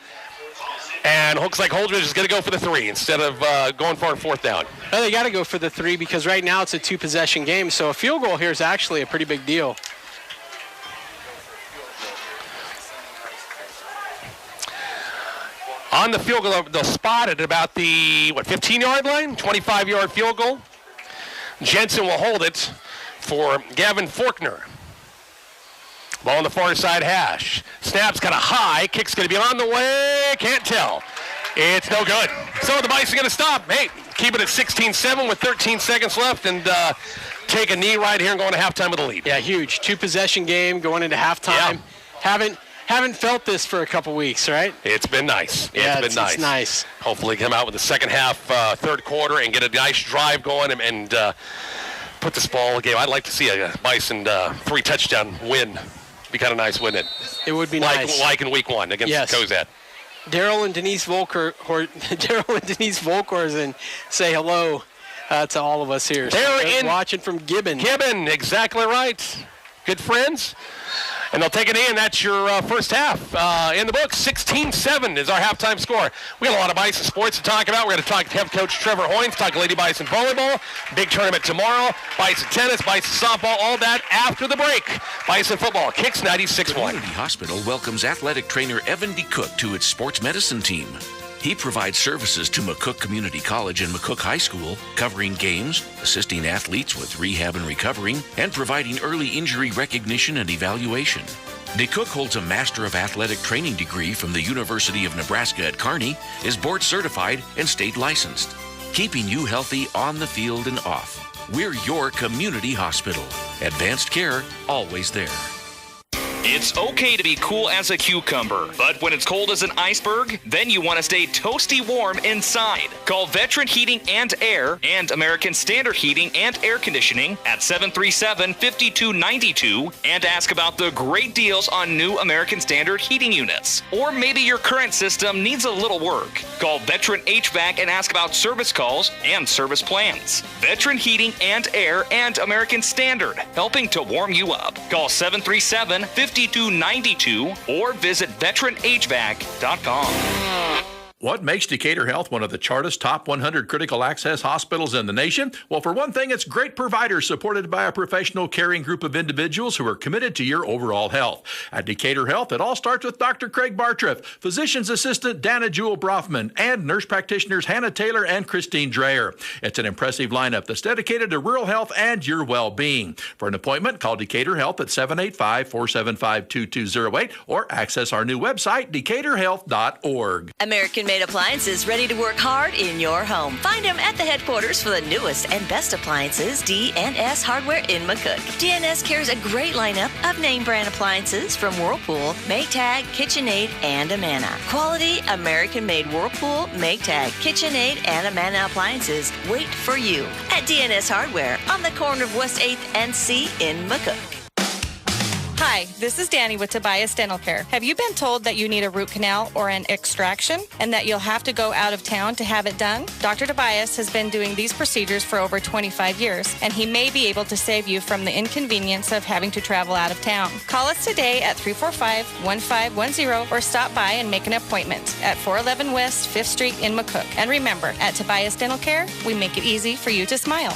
And looks like Holdrege is going to go for the 3 instead of going for a 4th down. Well, they got to go for the 3 because right now it's a 2-possession game. So a field goal here is actually a pretty big deal. On the field goal, they'll spot it about the, 15-yard line? 25-yard field goal. Jensen will hold it for Gavin Faulkner. Ball on the far side hash. Snap's kind of high. Kick's going to be on the way. Can't tell. It's no good. So the Bison going to stop. Hey, keep it at 16-7 with 13 seconds left and take a knee right here and go into halftime with a lead. Yeah, huge. 2-possession game going into halftime. Yeah. Haven't felt this for a couple weeks, right? It's been nice. It's nice. Hopefully come out with the second half, third quarter, and get a nice drive going and put this ball in the game. I'd like to see a Bison 3-touchdown win. Be kind of nice, wouldn't it? It would be nice. Like in week 1 against Cozad. Daryl and Denise Volkorsen say hello to all of us here. They're watching from Gibbon. Gibbon, exactly right. Good friends. And they'll take it in. That's your first half. In the books, 16-7 is our halftime score. We got a lot of Bison sports to talk about. We're going to talk to head coach Trevor Hoynes, talk Lady Bison volleyball, big tournament tomorrow, Bison tennis, Bison softball, all that after the break. Bison football kicks 96-1. Community Hospital welcomes athletic trainer Evan McCook to its sports medicine team. He provides services to McCook Community College and McCook High School, covering games, assisting athletes with rehab and recovering, and providing early injury recognition and evaluation. McCook holds a Master of Athletic Training degree from the University of Nebraska at Kearney, is board certified and state licensed, keeping you healthy on the field and off. We're your community hospital. Advanced care, always there. It's okay to be cool as a cucumber, but when it's cold as an iceberg, then you want to stay toasty warm inside. Call Veteran Heating and Air and American Standard Heating and Air Conditioning at 737-5292 and ask about the great deals on new American Standard heating units. Or maybe your current system needs a little work. Call Veteran HVAC and ask about service calls and service plans. Veteran Heating and Air and American Standard, helping to warm you up. Call 737-5292 or visit veteranhvac.com. What makes Decatur Health one of the Chartist top 100 critical access hospitals in the nation? Well, for one thing, it's great providers supported by a professional caring group of individuals who are committed to your overall health. At Decatur Health, it all starts with Dr. Craig Bartriff, physician's assistant Dana Jewel Brofman, and nurse practitioners Hannah Taylor and Christine Dreyer. It's an impressive lineup that's dedicated to rural health and your well-being. For an appointment, call Decatur Health at 785-475-2208 or access our new website, decaturhealth.org. American American-made appliances ready to work hard in your home. Find them at the headquarters for the newest and best appliances, D&S Hardware in McCook. D&S carries a great lineup of name brand appliances from Whirlpool, Maytag, KitchenAid, and Amana. Quality American-made Whirlpool, Maytag, KitchenAid, and Amana appliances wait for you at D&S Hardware on the corner of West 8th and C in McCook. Hi, this is Danny with Tobias Dental Care. Have you been told that you need a root canal or an extraction and that you'll have to go out of town to have it done? Dr. Tobias has been doing these procedures for over 25 years, and he may be able to save you from the inconvenience of having to travel out of town. Call us today at 345-1510 or stop by and make an appointment at 411 West 5th Street in McCook. And remember, at Tobias Dental Care, we make it easy for you to smile.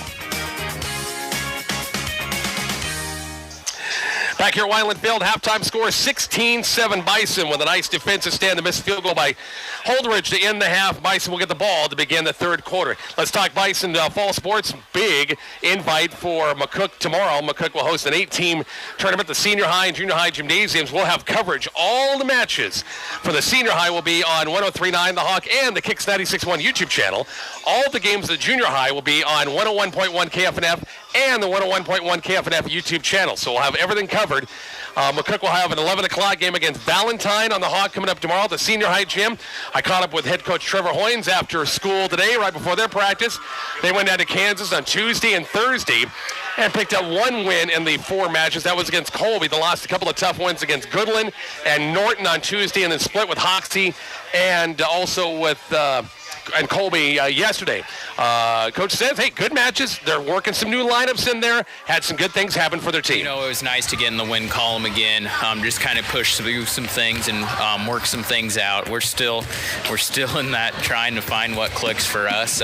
Back here at Wyland Field, halftime score 16-7 Bison with a nice defensive stand. The missed field goal by Holdrege to end the half. Bison will get the ball to begin the third quarter. Let's talk Bison fall sports. Big invite for McCook tomorrow. McCook will host an 8-team tournament. The senior high and junior high gymnasiums will have coverage. All the matches for the senior high will be on 103.9 The Hawk and the Kicks 96.1 YouTube channel. All the games of the junior high will be on 101.1 KFNF and the 101.1 KFNF YouTube channel. So we'll have everything covered. McCook will have an 11 o'clock game against Valentine on the Hawk coming up tomorrow at the senior high gym. I caught up with head coach Trevor Hoynes after school today, right before their practice. They went down to Kansas on Tuesday and Thursday and picked up one win in the 4 matches. That was against Colby. They lost a couple of tough wins against Goodland and Norton on Tuesday, and then split with Hoxie and also with and Colby yesterday. Coach says, hey, good matches. They're working some new lineups in there. Had some good things happen for their team. You know, it was nice to get in the win column again. Just kind of push through some things and work some things out. We're still in that trying to find what clicks for us.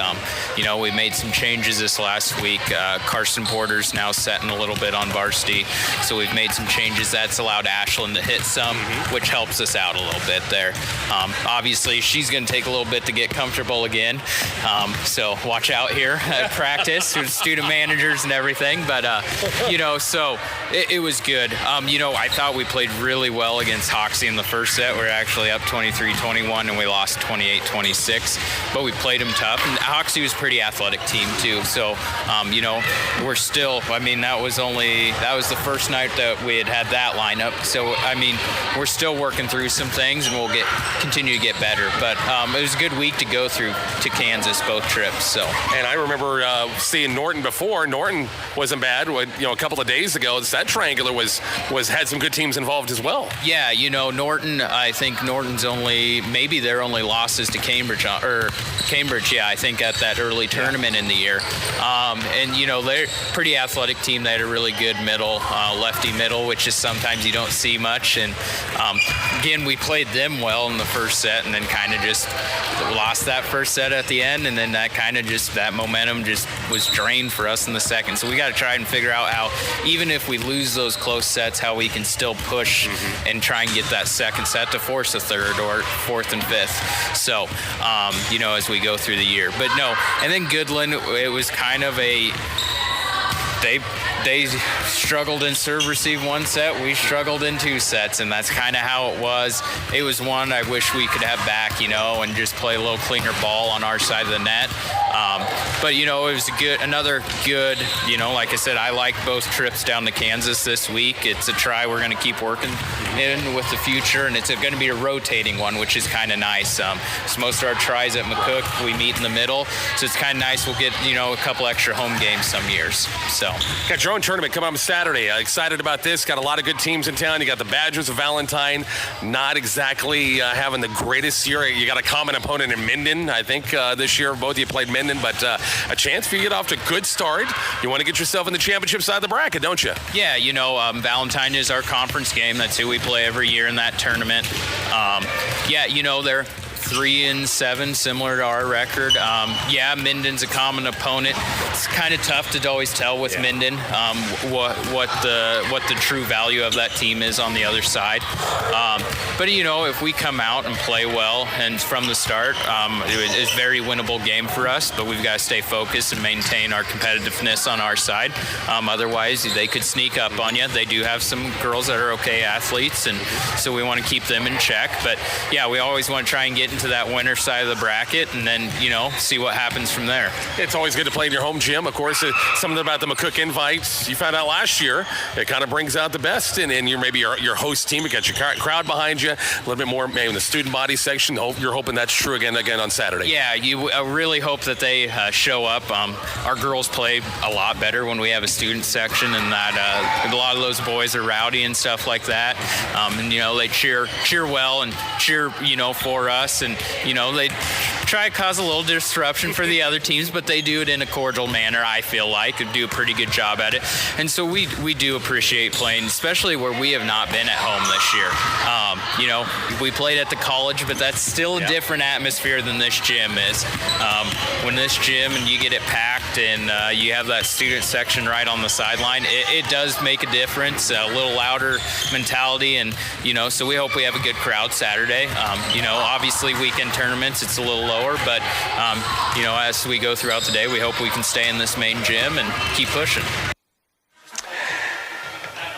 You know, we made some changes this last week. Carson Porter's now setting a little bit on varsity, so we've made some changes. That's allowed Ashlyn to hit some, which helps us out a little bit there. Obviously, she's going to take a little bit to get comfortable again, so watch out here at practice with student managers and everything, but you know, so it was good. You know, I thought we played really well against Hoxie in the first set. We were actually up 23-21 and we lost 28-26, but we played them tough, and Hoxie was a pretty athletic team too, so you know, we're still, I mean, that was the first night that we had that lineup, so I mean, we're still working through some things and we'll continue to get better, but it was a good week to go through to Kansas both trips. So, and I remember seeing Norton before. Norton wasn't bad. You know, a couple of days ago, that triangular had some good teams involved as well. Yeah, you know, Norton. I think Norton's maybe their only losses to Cambridge. Yeah, I think at that early tournament in the year. And you know, they're a pretty athletic team. They had a really good middle, lefty middle, which is sometimes you don't see much. And again, we played them well in the first set, and then kind of just lost that first set at the end, and then that momentum just was drained for us in the second. So we got to try and figure out how, even if we lose those close sets, how we can still push and try and get that second set to force a third or fourth and fifth. So, you know, as we go through the year. But no, and then Goodland, it was kind of they struggled in serve receive one set, we struggled in 2 sets, and that's kind of how it was. It was one I wish we could have back, you know, and just play a little cleaner ball on our side of the net. But you know, it was another good, you know, like I said, I like both trips down to Kansas this week. It's a try we're going to keep working in with the future, and it's going to be a rotating one, which is kind of nice. So most of our tries at McCook, we meet in the middle, so it's kind of nice. We'll get, you know, a couple extra home games some years. So got your own tournament coming up Saturday. Excited about this. Got a lot of good teams in town. You got the Badgers of Valentine, not exactly having the greatest year. You got a common opponent in Minden, I think, this year. Both of you played Minden, but a chance for you to get off to a good start. You want to get yourself in the championship side of the bracket, don't you? Yeah, you know, Valentine is our conference game. That's who we play every year in that tournament. Yeah, you know, they're 3-7, similar to our record. Yeah, Minden's a common opponent. It's kind of tough to always tell with Minden what the true value of that team is on the other side. But you know, if we come out and play well and from the start, it's a very winnable game for us. But we've got to stay focused and maintain our competitiveness on our side. Otherwise, they could sneak up on you. They do have some girls that are okay athletes, and so we want to keep them in check. But yeah, we always want to try and get get into that winner side of the bracket and then, see what happens from there. It's always good to play in your home gym. Of course, something about the McCook invites, you found out last year, it kind of brings out the best in your host team. You got your crowd behind you, a little bit more maybe in the student body section. You're hoping that's true again on Saturday. Yeah, you really hope that they show up. Our girls play a lot better when we have a student section, and that a lot of those boys are rowdy and stuff like that. And they cheer well and cheer for us, and they try to cause a little disruption for the other teams, but they do it in a cordial manner. I feel like and do a pretty good job at it, and so we do appreciate playing, especially where we have not been at home this year. We played at the college, but that's still a different atmosphere than this gym is. When this gym and you get it packed and you have that student section right on the sideline, it does make a difference. A little louder mentality, and so we hope we have a good crowd Saturday. Obviously weekend tournaments it's a little lower, but as we go throughout the day, we hope we can stay in this main gym and keep pushing.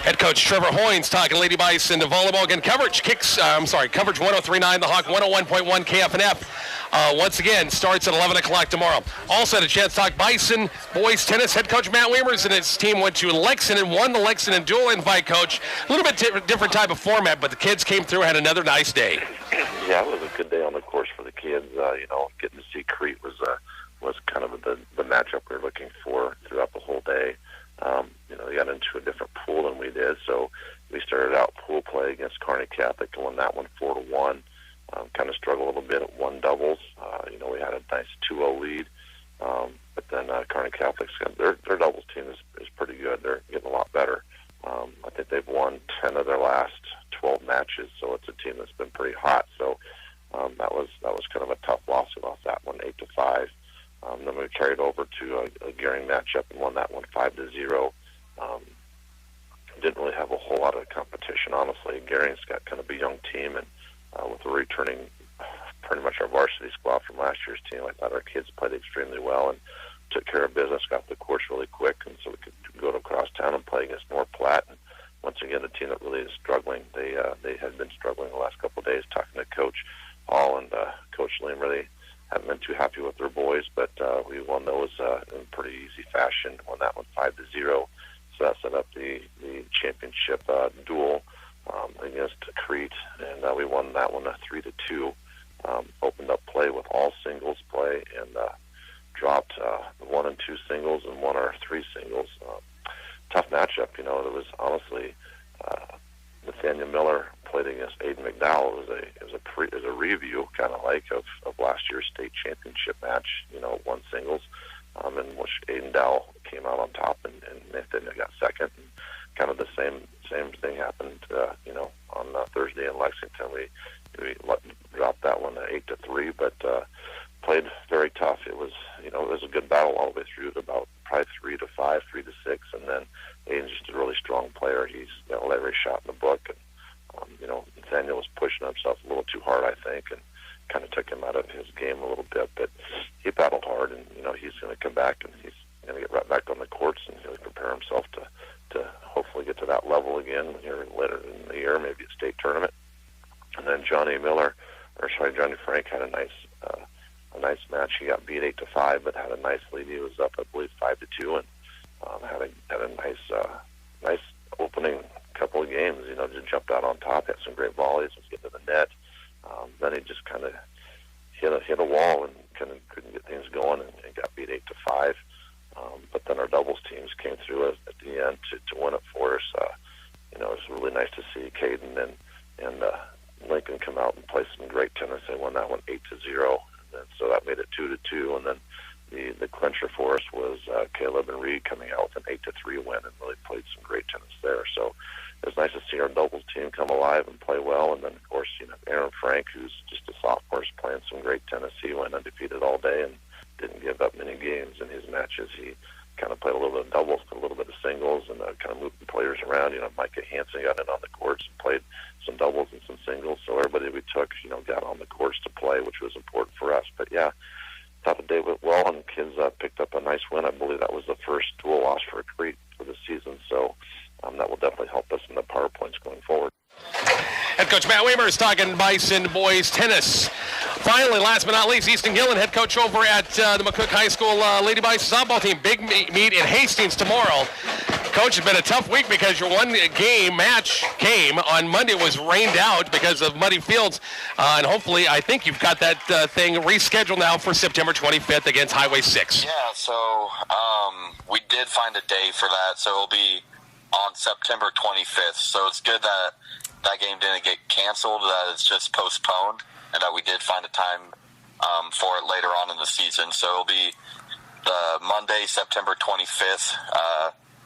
Head coach Trevor Hoynes talking Lady Bison to volleyball. Again, coverage 103.9, the Hawk 101.1 KFNF. Once again, starts at 11 o'clock tomorrow. Also had a chance to talk Bison boys tennis. Head coach Matt Weimers and his team went to Lexington, won the Lexington dual invite coach. A little bit different type of format, but the kids came through, had another nice day. Yeah, it was a good day on the course for the kids. Getting to see Crete was kind of the matchup we were looking for throughout the whole day. They got into a different pool than we did, so we started out pool play against Kearney Catholic and won that one 4-1. Kind of struggled a little bit at one doubles. We had a nice 2-0 lead, but then Kearney Catholic's their doubles team is pretty good. They're getting a lot better. I think they've won 10 of their last 12 matches, so it's a team that's been pretty hot. So that was kind of a tough loss. We lost that one 8-5. Then we carried over to a Gearing matchup and won that one 5-0. Didn't really have a whole lot of competition, honestly. Gearing's got kind of a young team, and with returning pretty much our varsity squad from last year's team, I thought our kids played extremely well and took care of business, got the course really quick, and so we could go to across town and play against North Platte. And once again, a team that really is struggling. They had been struggling the last couple of days. Talking to Coach Hall and Coach Liam, really haven't been too happy with their boys, but we won those in pretty easy fashion. Won that one 5-0. So that set up the championship duel against Crete, and we won that one 3-2. Opened up play with all singles play and dropped 1 and 2 singles and 1 or 3 singles. Tough matchup, It was honestly Nathaniel Miller played against Aiden McDowell. It was a review, kind of like of last year's state championship match. One singles, in which Aiden Dowell came out on top, and Nathaniel got second. And kind of the same thing happened, on Thursday in Lexington. We dropped that one 8-3, but played very tough. It was a good battle all the way through to about probably 3-5, 3-6, and then Aiden's just a really strong player. He's got every shot in the book, and Nathaniel was pushing himself a little too hard, I think, and kind of took him out of his game a little bit. But he battled hard, and he's going to come back, and he's going to get right back on the courts, and he'll prepare himself to hopefully get to that level again here later in the year, maybe a state tournament. And then Johnny Frank had a nice match. He got beat 8-5, but had a nice lead. He was up, I believe, 5-2, and had a nice opening couple of games. Just jumped out on top, had some great volleys, was getting to the net. Then he just kind of hit a wall and kind of couldn't get things going, and got beat 8-5. But then our doubles teams came through at the end to win it for us. It was really nice to see Caden and Lincoln come out and play some great tennis. They won that one 8-0, and so that made it 2-2. And then the clincher for us was Caleb and Reed coming out with an 8-3 win and really played some great tennis there. So it was nice to see our doubles team come alive and play well. And then, of course, Aaron Frank, who's just a sophomore, is playing some great tennis. He went undefeated all day and didn't give up many games in his matches. He kind of played a little bit of doubles, a little bit of singles, and kind of moved the players around. Micah Hansen got in on the courts and played some doubles and some singles. So everybody we took, got on the courts to play, which was important for us. But yeah, thought the day went well, and kids picked up a nice win. I believe that was the first dual loss for Crete for the season. So that will definitely help us in the power points going forward. Head coach Matt Weimers talking Bison boys tennis. Finally, last but not least, Easton Gillen, head coach over at the McCook High School Lady Bites softball team. Big meet in Hastings tomorrow. Coach, it's been a tough week because your match game on Monday was rained out because of muddy fields. And hopefully, I think you've got that thing rescheduled now for September 25th against Highway 6. Yeah, so we did find a day for that. So it'll be on September 25th. So it's good that that game didn't get canceled, that it's just postponed, and that we did find a time for it later on in the season. So it'll be the Monday, September 25th.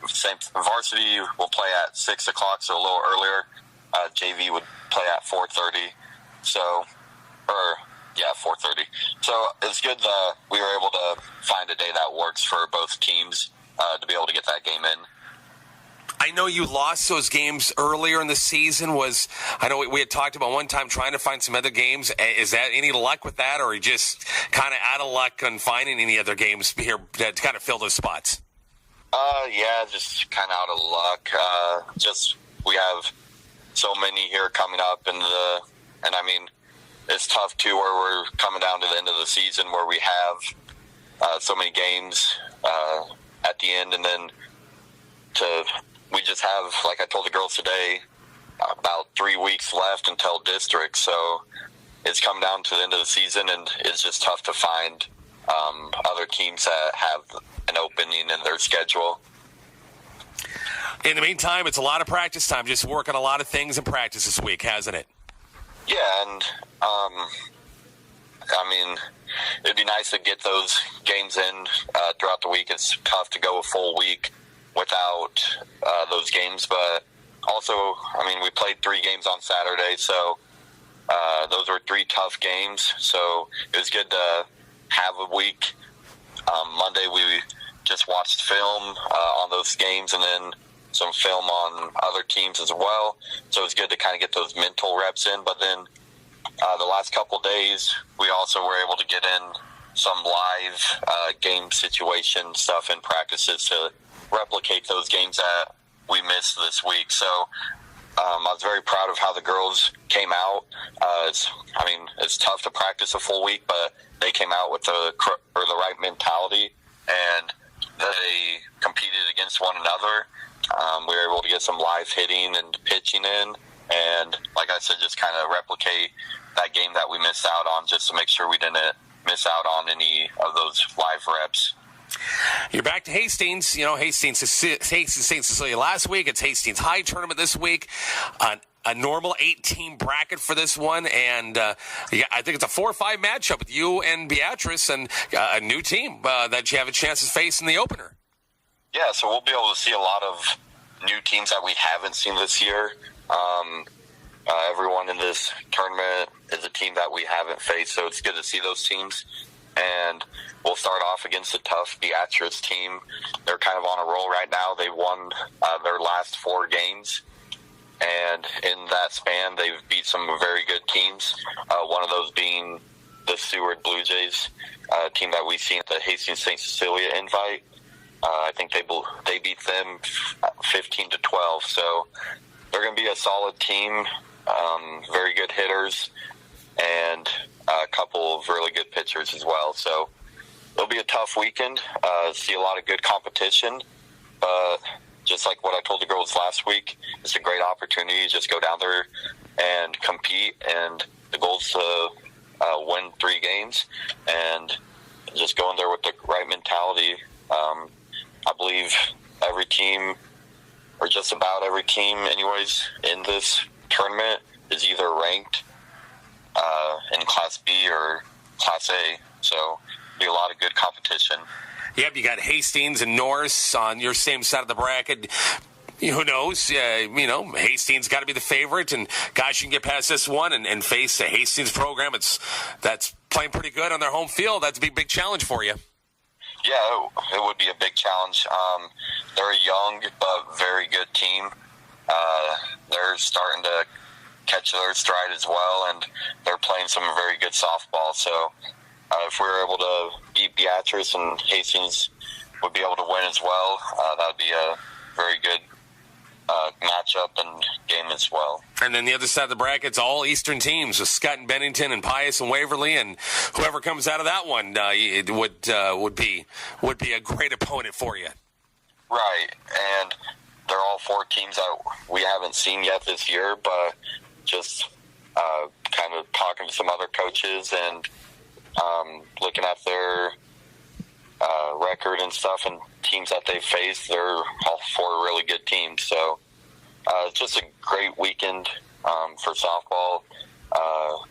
Same varsity will play at 6 o'clock, so a little earlier. JV would play at 4:30. 4:30. So it's good that we were able to find a day that works for both teams to be able to get that game in. I know you lost those games earlier in the season. I know we had talked about one time trying to find some other games. Is that any luck with that, or are you just kind of out of luck on finding any other games here that kind of fill those spots? Yeah, just kind of out of luck. We have so many here coming up, and I mean, it's tough too where we're coming down to the end of the season where we have so many games at the end, and then we just have, like I told the girls today, about 3 weeks left until district. So it's come down to the end of the season, and it's just tough to find other teams that have an opening in their schedule. In the meantime, it's a lot of practice time, just working a lot of things in practice this week, hasn't it? Yeah, and I mean, it'd be nice to get those games in throughout the week. It's tough to go a full week without those games, but also, I mean, we played 3 games on Saturday, so those were 3 tough games, so it was good to have a week. Monday we just watched film on those games, and then some film on other teams as well, so it's good to kind of get those mental reps in. But then the last couple days we also were able to get in some live game situation stuff in practices to replicate those games that we missed this week. So I was very proud of how the girls came out. It's tough to practice a full week, but they came out with the right mentality, and they competed against one another. We were able to get some live hitting and pitching in, and like I said, just kind of replicate that game that we missed out on, just to make sure we didn't miss out on any of those live reps. You're back to Hastings. Hastings St. Cecilia last week. It's Hastings High tournament this week. A normal 8-team bracket for this one, and I think it's a 4-5 matchup with you and Beatrice, and a new team that you have a chance to face in the opener. Yeah, so we'll be able to see a lot of new teams that we haven't seen this year. Everyone in this tournament is a team that we haven't faced, so it's good to see those teams. And we'll start off against a tough Beatrice team. They're kind of on a roll right now. They won their last 4 games, and in that span, they've beat some very good teams. One of those being the Seward Blue Jays, a team that we've seen at the Hastings St. Cecilia invite. I think they beat them 15-12. So they're going to be a solid team, very good hitters, and a couple of really good pitchers as well. So it'll be a tough weekend. See a lot of good competition, but just like what I told the girls last week, it's a great opportunity to just go down there and compete, and the goal is to win 3 games and just go in there with the right mentality. I believe every team, or just about every team anyways, in this tournament is either ranked in Class B or Class A, so be a lot of good competition. Yep, you got Hastings and Norris on your same side of the bracket. Who knows? Hastings got to be the favorite, and gosh, you can get past this one and face the Hastings program. That's playing pretty good on their home field. That's a big challenge for you. Yeah, it would be a big challenge. They're a young but very good team. They're starting to catch their stride as well, and they're playing some very good softball. So if we were able to beat Beatrice, and Hastings would be able to win as well, that would be a very good matchup and game as well. And then the other side of the bracket's all Eastern teams with Scott and Bennington and Pius and Waverly, and whoever comes out of that one it would be a great opponent for you. Right, and they're all 4 teams that we haven't seen yet this year, but just kind of talking to some other coaches and looking at their record and stuff and teams that they faced, they're all 4 really good teams. So it's just a great weekend for softball.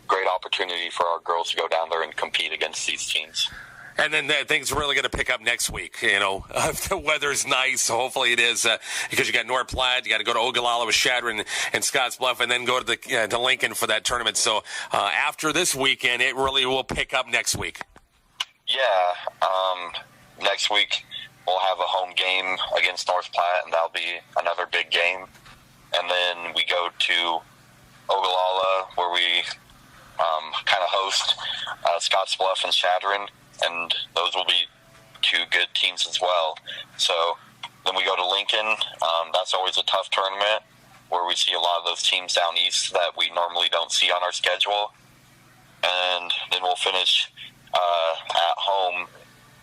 Great opportunity for our girls to go down there and compete against these teams. And then things are really going to pick up next week. The weather's nice, so hopefully it is, because you got North Platte, you got to go to Ogallala with Shadron and Scottsbluff, and then go to Lincoln for that tournament. So after this weekend, it really will pick up next week. Yeah, next week we'll have a home game against North Platte, and that'll be another big game. And then we go to Ogallala, where we kind of host Scottsbluff and Shadron, and those will be 2 good teams as well. So then we go to Lincoln. That's always a tough tournament where we see a lot of those teams down east that we normally don't see on our schedule. And then we'll finish at home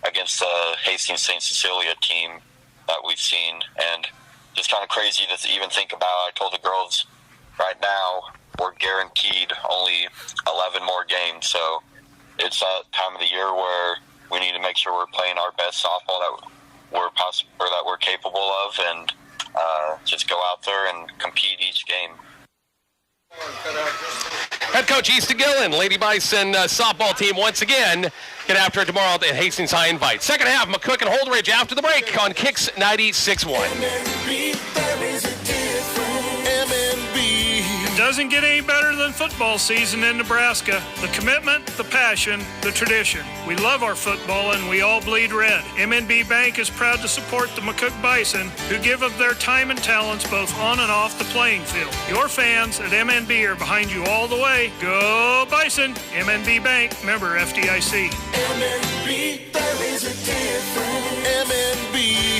against the Hastings St. Cecilia team that we've seen. And just kind of crazy to even think about. I told the girls right now we're guaranteed only 11 more games. So it's that time of the year where we need to make sure we're playing our best softball that we're capable of, and just go out there and compete each game. Head coach Easton Gillen, Lady Bison softball team once again get after it tomorrow at Hastings High Invite. Second half, McCook and Holdrege after the break on Kicks 96.1. It doesn't get any better than football season in Nebraska. The commitment, the passion, the tradition. We love our football and we all bleed red. MNB Bank is proud to support the McCook Bison, who give of their time and talents both on and off the playing field. Your fans at MNB are behind you all the way. Go Bison! MNB Bank, member FDIC. MNB, there is a difference. MNB.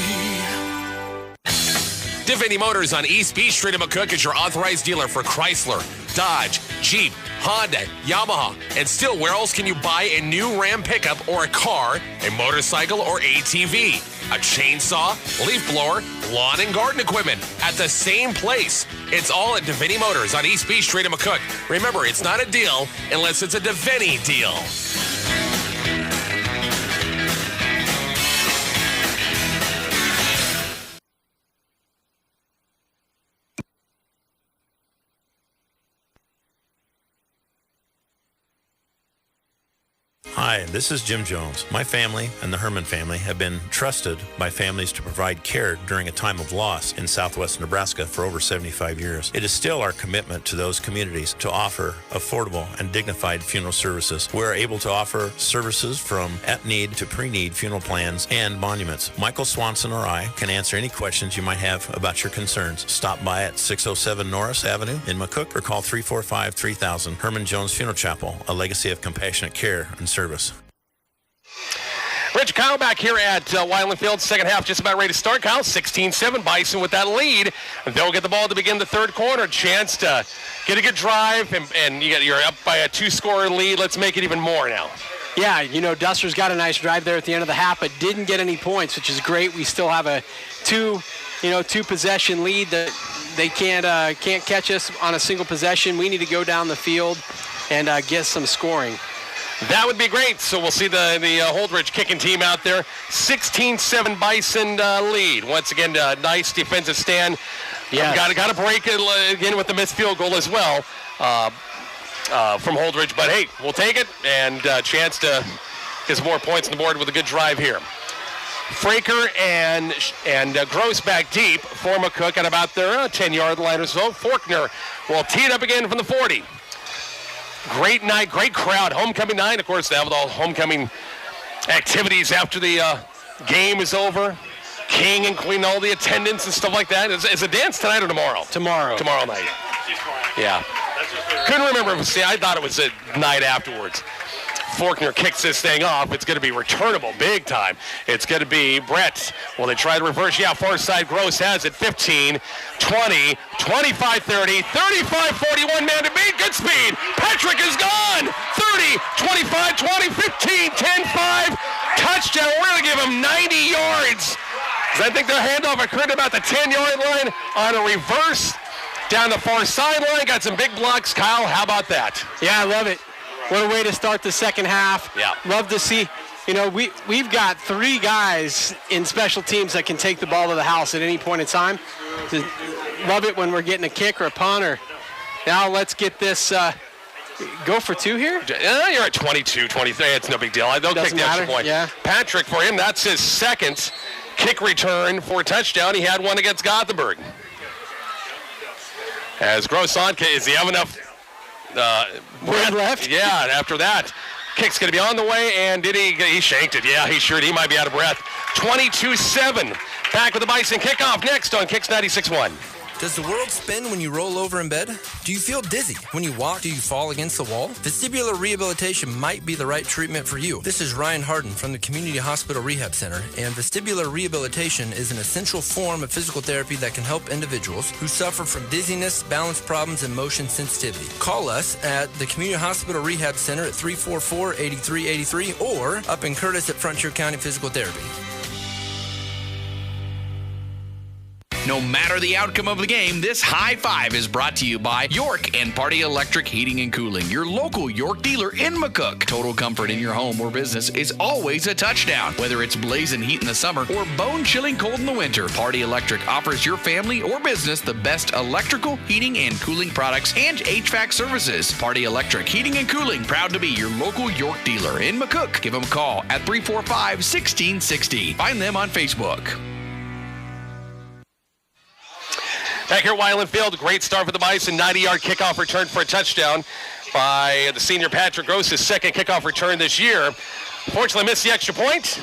Devaney Motors on East Beach Street in McCook is your authorized dealer for Chrysler, Dodge, Jeep, Honda, Yamaha, and still, where else can you buy a new Ram pickup or a car, a motorcycle or ATV, a chainsaw, leaf blower, lawn and garden equipment at the same place? It's all at Devaney Motors on East Beach Street in McCook. Remember, it's not a deal unless it's a Devaney deal. Hi, this is Jim Jones. My family and the Herman family have been trusted by families to provide care during a time of loss in southwest Nebraska for over 75 years. It is still our commitment to those communities to offer affordable and dignified funeral services. We're able to offer services from at-need to pre-need funeral plans and monuments. Michael Swanson or I can answer any questions you might have about your concerns. Stop by at 607 Norris Avenue in McCook or call 345-3000. Herman Jones Funeral Chapel, a legacy of compassionate care and service. Rich Kyle back here at Wyland Field. Second half just about ready to start. Kyle, 16-7, Bison with that lead. They'll get the ball to begin the third quarter. Chance to get a good drive, and you're up by a 2-score lead. Let's make it even more now. Yeah, Duster's got a nice drive there at the end of the half, but didn't get any points, which is great. We still have a two possession lead that they can't catch us on a single possession. We need to go down the field and get some scoring. That would be great. So we'll see the Holdrege kicking team out there. 16-7 Bison lead. Once again, nice defensive stand. Yeah. Got to break it again with the missed field goal as well from Holdrege. But hey, we'll take it, and chance to get some more points on the board with a good drive here. Fraker and Gross back deep for McCook at about their 10-yard line or so. Faulkner will tee it up again from the 40. Great night, great crowd. Homecoming night, of course, they have all homecoming activities after the game is over. King and Queen, all the attendance and stuff like that. Is a dance tonight or tomorrow? Tomorrow night. Yeah. Couldn't remember. See, I thought it was a night afterwards. Faulkner kicks this thing off. It's going to be returnable big time. It's going to be Brett. Will they try to reverse? Yeah, far side. Gross has it. 15, 20, 25, 30, 35, 41. Man to beat. Good speed. Patrick is gone. 30, 25, 20, 15, 10, 5. Touchdown. We're going to give him 90 yards. I think their handoff occurred about the 10-yard line on a reverse down the far sideline. Got some big blocks. Kyle, how about that? Yeah, I love it. What a way to start the second half. Yeah. Love to see. We've got 3 guys in special teams that can take the ball to the house at any point in time. Love it when we're getting a kick or a punt. Or now let's get this go for 2 here. You're at 22, 23. It's no big deal. They'll kick the extra point. Yeah. Patrick, for him, that's his second kick return for a touchdown. He had one against Gothenburg. As Gross on, does he have enough breath left? Yeah, and after that, kick's going to be on the way, and he shanked it. Yeah, he sure did. He might be out of breath. 22-7. Back with the Bison kickoff next on Kicks 96.1. Does the world spin when you roll over in bed? Do you feel dizzy when you walk? Do you fall against the wall? Vestibular rehabilitation might be the right treatment for you. This is Ryan Harden from the Community Hospital Rehab Center, and vestibular rehabilitation is an essential form of physical therapy that can help individuals who suffer from dizziness, balance problems, and motion sensitivity. Call us at the Community Hospital Rehab Center at 344-8383 or up in Curtis at Frontier County Physical Therapy. No matter the outcome of the game, this high five is brought to you by York and Party Electric Heating and Cooling, your local York dealer in McCook. Total comfort in your home or business is always a touchdown. Whether it's blazing heat in the summer or bone-chilling cold in the winter, Party Electric offers your family or business the best electrical, heating, and cooling products and HVAC services. Party Electric Heating and Cooling, proud to be your local York dealer in McCook. Give them a call at 345-1660. Find them on Facebook. Back here at Weiland Field, great start for the Bison. 90-yard kickoff return for a touchdown by the senior Patrick Gross, his second kickoff return this year. Fortunately, missed the extra point.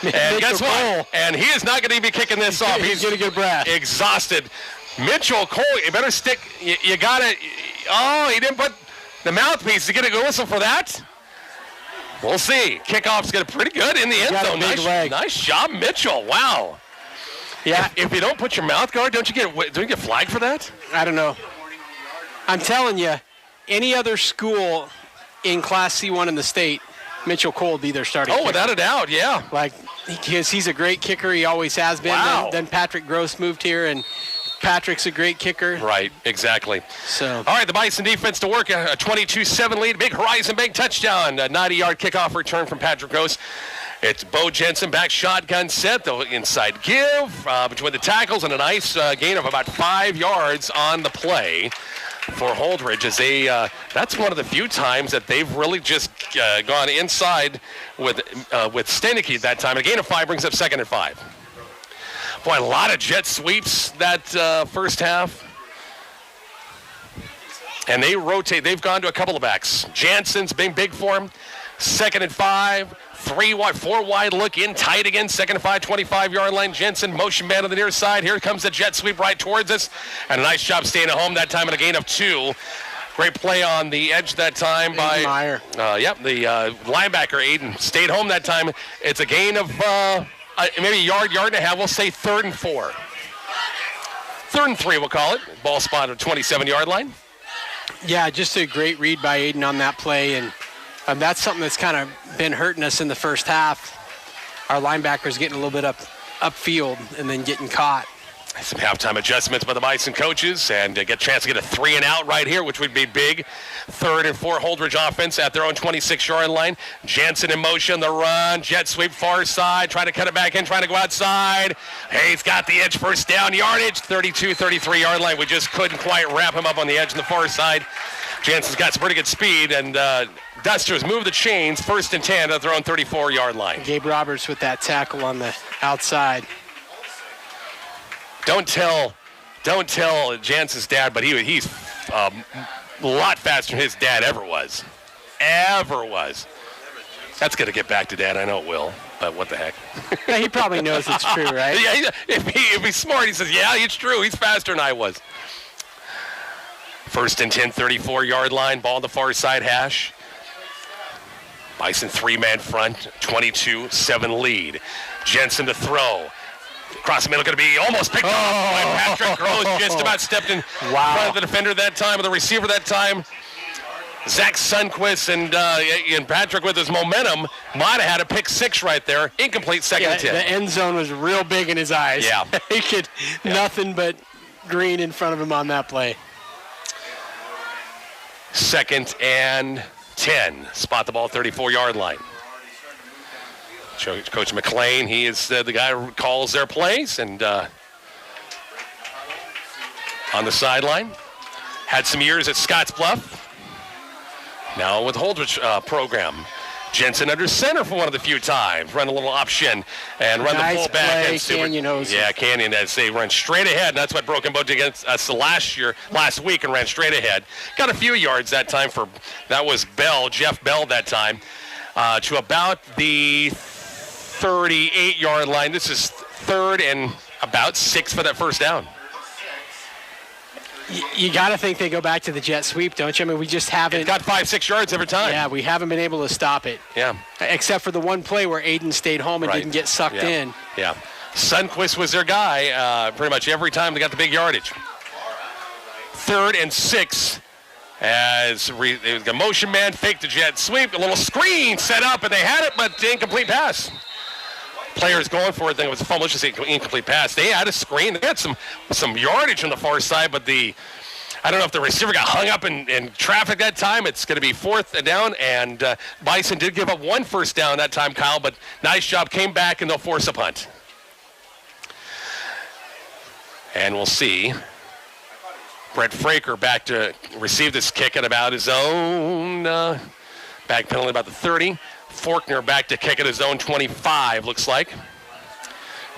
And guess what? And he is not going to be kicking this off. He's going to get breath. Exhausted. Mitchell Cole, you better stick. You got it. Oh, he didn't put the mouthpiece. Is he going to go whistle for that? We'll see. Kickoff's going to pretty good in the end zone. Nice job, Mitchell. Wow. Yeah. If you don't put your mouth guard, don't you get flagged for that? I don't know. I'm telling you, any other school in Class C1 in the state, Mitchell Cole would be their starting kicker. Without a doubt, yeah. Because he's a great kicker. He always has been. Wow. Then Patrick Gross moved here, and Patrick's a great kicker. Right, exactly. So. All right, the Bison defense to work, a 22-7 lead. Big Horizon Bank touchdown. A 90-yard kickoff return from Patrick Gross. It's Bo Jensen back shotgun set, the inside give between the tackles, and a nice gain of about 5 yards on the play for Holdrege. As that's one of the few times that they've really just gone inside with Stenicky at that time. A gain of 5 brings up 2nd and 5. Boy, a lot of jet sweeps that first half. And they rotate. They've gone to a couple of backs. Jansen's been big for him. 2nd and 5. 3 wide, 4 wide look in tight again. 2nd and 5, 25-yard line. Jensen, motion man on the near side. Here comes the jet sweep right towards us. And a nice job staying at home that time and a gain of 2. Great play on the edge that time by Meyer. The linebacker, Aiden, stayed home that time. It's a gain of maybe a yard and a half. We'll say 3rd and 4. 3rd and 3, we'll call it. Ball spot at 27-yard line. Yeah, just a great read by Aiden on that play. And that's something that's kind of been hurting us in the first half. Our linebackers getting a little bit upfield and then getting caught. Some halftime adjustments by the Bison coaches and get a chance to get a 3 and out right here, which would be big. 3rd and 4, Holdrege offense at their own 26-yard line. Jansen in motion, the run, jet sweep far side, trying to cut it back in, trying to go outside. Hayes got the edge, first down yardage, 32, 33-yard line. We just couldn't quite wrap him up on the edge on the far side. Jansen's got some pretty good speed, and Dusters move the chains, 1st and 10 at their own 34-yard line. Gabe Roberts with that tackle on the outside. Don't tell Jansen's dad, but he's a lot faster than his dad ever was. That's going to get back to Dad. I know it will, but what the heck. Yeah, he probably knows it's true, right? Yeah, if he's smart, he says, yeah, it's true. He's faster than I was. 1st and 10, 34-yard line, ball on the far side hash. Bison 3-man front, 22-7 lead. Jensen to throw. Across the middle, going to be almost picked off by Patrick Gross. Just about stepped in front of the defender that time, or the receiver that time. Zach Sundquist and Patrick, with his momentum, might have had a pick six right there. Incomplete, second and 10. The end zone was real big in his eyes. Yeah. He could nothing but green in front of him on that play. 2nd and 10. Spot the ball, 34-yard line. Coach McLean, he is the guy who calls their plays, and on the sideline. Had some years at Scottsbluff. Now with Holdrege program. Jensen under center for one of the few times. Run a little option and run the fullback. Play, Canyon knows. Yeah, Canyon, as they run straight ahead. And that's what Broken Bow did against us last week, and ran straight ahead. Got a few yards that time that was Jeff Bell that time, to about the 38-yard line. This is 3rd and about 6 for that first down. You got to think they go back to the jet sweep, don't you? I mean, we just haven't. It's got 5-6 yards every time. Yeah, we haven't been able to stop it. Yeah. Except for the one play where Aiden stayed home and didn't get sucked in. Yeah. Sundquist was their guy pretty much every time they got the big yardage. 3rd and 6 as the motion man faked the jet sweep. A little screen set up, and they had it, but incomplete pass. Players going for it, then it was a fumble, just an incomplete pass. They had a screen. They had some yardage on the far side, but I don't know if the receiver got hung up in traffic that time. It's going to be 4th down, and Bison did give up 1 first down that time, Kyle, but nice job. Came back, and they'll force a punt. And we'll see. Brett Fraker back to receive this kick at about his own back penalty, about the 30. Faulkner back to kick at his own 25, looks like.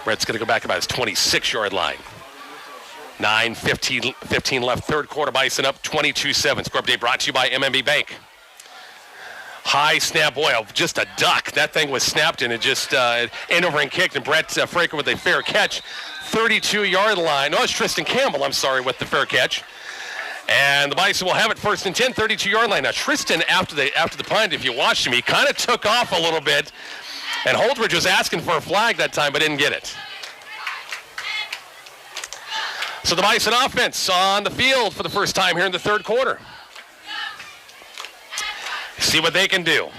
Brett's going to go back about his 26-yard line. 9:15 left, third quarter. Bison up 22-7. Score update brought to you by MMB Bank. High snap, just a duck. That thing was snapped, and it just end over and kicked, and Brett Fraker with a fair catch. 32-yard line. No, it's Tristan Campbell, I'm sorry, with the fair catch. And the Bison will have it 1st and 10, 32-yard line. Now, Tristan, after the punt, if you watched him, he kind of took off a little bit. And Holdrege was asking for a flag that time, but didn't get it. So the Bison offense on the field for the first time here in the third quarter. See what they can do.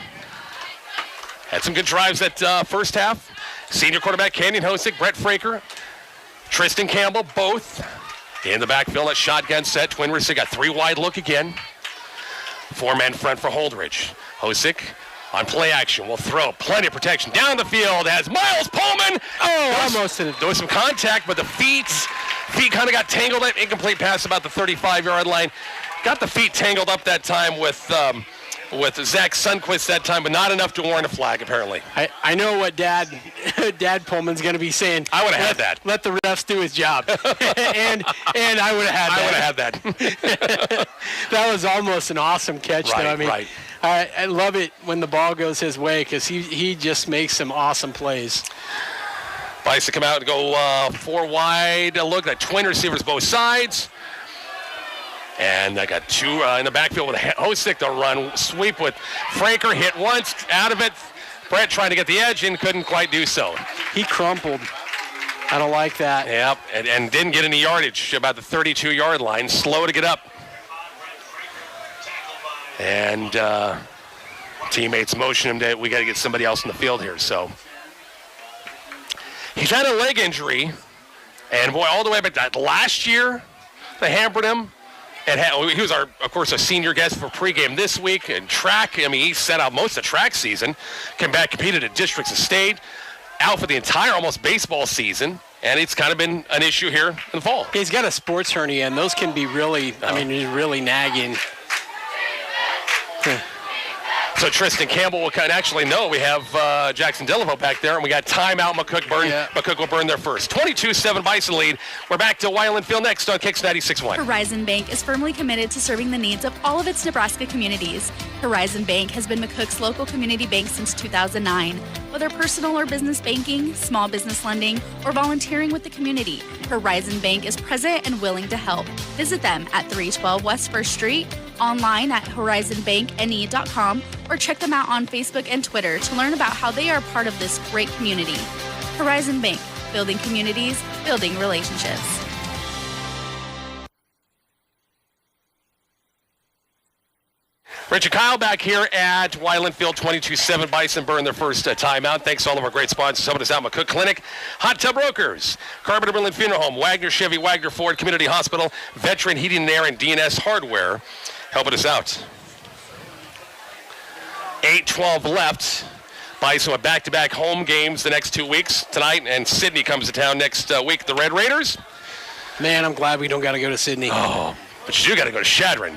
Had some good drives that first half. Senior quarterback Canyon Hosick, Brett Fraker, Tristan Campbell, both in the backfield at shotgun set. Twin receiver got 3 wide look again. 4-man front for Holdrege. Hosick on play action will throw. Plenty of protection down the field as Miles Pullman. Almost. There was some contact, but the feet kind of got tangled up. Incomplete pass about the 35-yard line. Got the feet tangled up that time with Zach Sundquist that time, but not enough to warrant a flag, apparently. I know what Dad Pullman's going to be saying. I would have had that. Let the refs do his job. and I would have had that. I would have had that. That was almost an awesome catch, right, though. I mean, right. I love it when the ball goes his way because he just makes some awesome plays. Bison come out and go 4 wide. Look at twin receivers both sides. And I got 2 in the backfield with Hosick to run. Sweep with Fraker, hit once, out of it. Brett trying to get the edge and couldn't quite do so. He crumpled. I don't like that. Yep, and didn't get any yardage, about the 32-yard line. Slow to get up. And teammates motion him that we got to get somebody else in the field here. So he's had a leg injury, and boy, all the way back to last year, they hampered him. And he was, of course, a senior guest for pregame this week. And track, I mean, he set out most of the track season. Came back, competed at districts and state. Out for the entire almost baseball season. And it's kind of been an issue here in the fall. He's got a sports hernia, and those can be really, really nagging. So Tristan Campbell will actually know we have Jackson Delaveau back there, and we got timeout. McCook will burn their first. 22-7 Bison lead. We're back to Weiland Field next on Kicks 96.1. Horizon Bank is firmly committed to serving the needs of all of its Nebraska communities. Horizon Bank has been McCook's local community bank since 2009. Whether personal or business banking, small business lending, or volunteering with the community, Horizon Bank is present and willing to help. Visit them at 312 West 1st Street, online at horizonbankne.com or check them out on Facebook and Twitter to learn about how they are part of this great community. Horizon Bank, building communities, building relationships. Richard Kyle back here at Wyland Field, 22-7. Bison burn their first timeout. Thanks to all of our great sponsors helping us out. McCook Clinic, Hot Tub Brokers, Carpenter Berlin Funeral Home, Wagner Chevy, Wagner Ford Community Hospital, Veteran Heating and Air, and D&S Hardware helping us out. 8:12 left. Bison with back-to-back home games the next 2 weeks tonight, and Sydney comes to town next week. The Red Raiders. Man, I'm glad we don't got to go to Sydney. Oh, but you got to go to Shadron.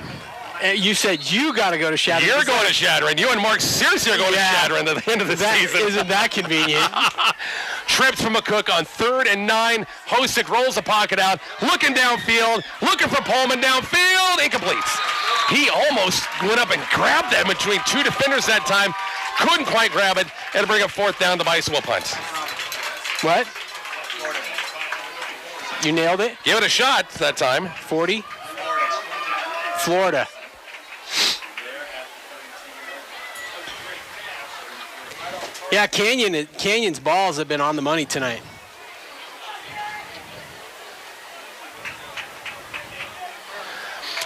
You said you got to go to Shadron. You're going to Shadron. You and Mark seriously are going to Shadron at the end of the season. Isn't that convenient? Trips from McCook on 3rd and 9. Hosick rolls the pocket out, looking downfield, looking for Pullman downfield. Incomplete. He almost went up and grabbed that between two defenders that time. Couldn't quite grab it. And bring up 4th down. The Bison will punt. What? You nailed it? Give it a shot that time. 40? Florida. Yeah, Canyon's balls have been on the money tonight.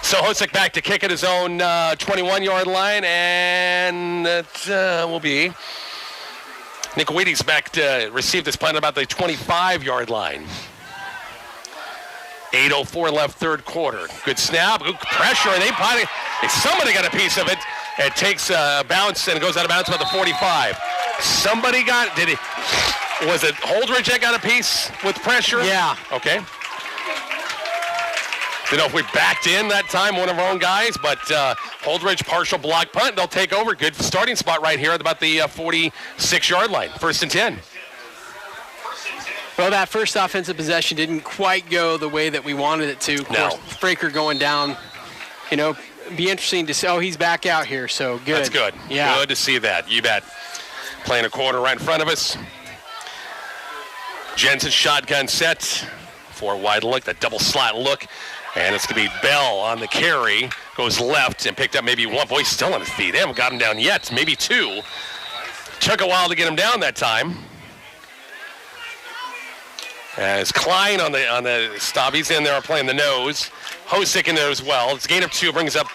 So Hosick back to kick at his own 21-yard line, and it will be Nicowedes back to receive this punt about the 25-yard line. 8:04 left, third quarter. Good snap, good pressure, and somebody got a piece of it. It takes a bounce and goes out of bounds about the 45. Somebody got it. Was it Holdrege that got a piece with pressure? Yeah. Okay. Didn't know if we backed in that time, one of our own guys, but Holdrege partial block punt. They'll take over. Good starting spot right here at about the 46-yard line. 1st and 10. Well, that first offensive possession didn't quite go the way that we wanted it to. Of course, Fraker going down, be interesting to see. Oh, he's back out here, so good. That's good. Yeah. Good to see that. You bet. Playing a corner right in front of us. Jensen shotgun set. 4 wide look, that double slot look. And it's going to be Bell on the carry. Goes left and picked up maybe one. Boy, he's still on his feet. They haven't got him down yet. Maybe 2. Took a while to get him down that time. As Klein on the stop. He's in there playing the nose. Hosick in there as well. It's gain of 2. Brings up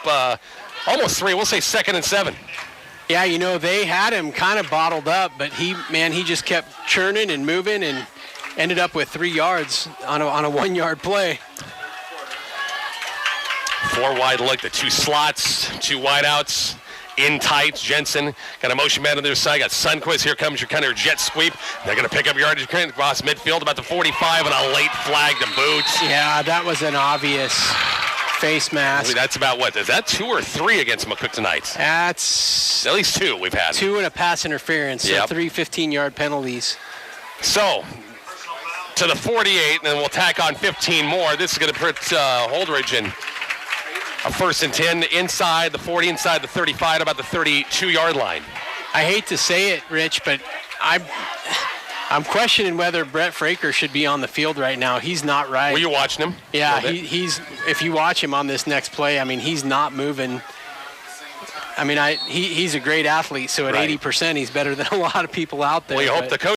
almost 3. We'll say 2nd and 7. Yeah, they had him kind of bottled up, but he just kept churning and moving and ended up with 3 yards on a 1-yard play. 4 wide look, the 2 slots, 2 wide outs, in tight. Jensen got a motion man on their side. Got Sundquist. Here comes your kind of jet sweep. They're going to pick up yardage across midfield about the 45 and a late flag to boot. Yeah, that was an obvious face mask. That's about what? Is that 2 or 3 against McCook tonight? That's at least 2 we've had. 2 and a pass interference. So 3 15-yard penalties. So to the 48, and then we'll tack on 15 more. This is going to put Holdrege in a 1st and 10 inside the 40, inside the 35, about the 32-yard line. I hate to say it, Rich, but I'm questioning whether Brett Fraker should be on the field right now. He's not right. Were you watching him? Yeah, he's. If you watch him on this next play, he's not moving. He's a great athlete, so at 80%, he's better than a lot of people out there. Well, you hope the coach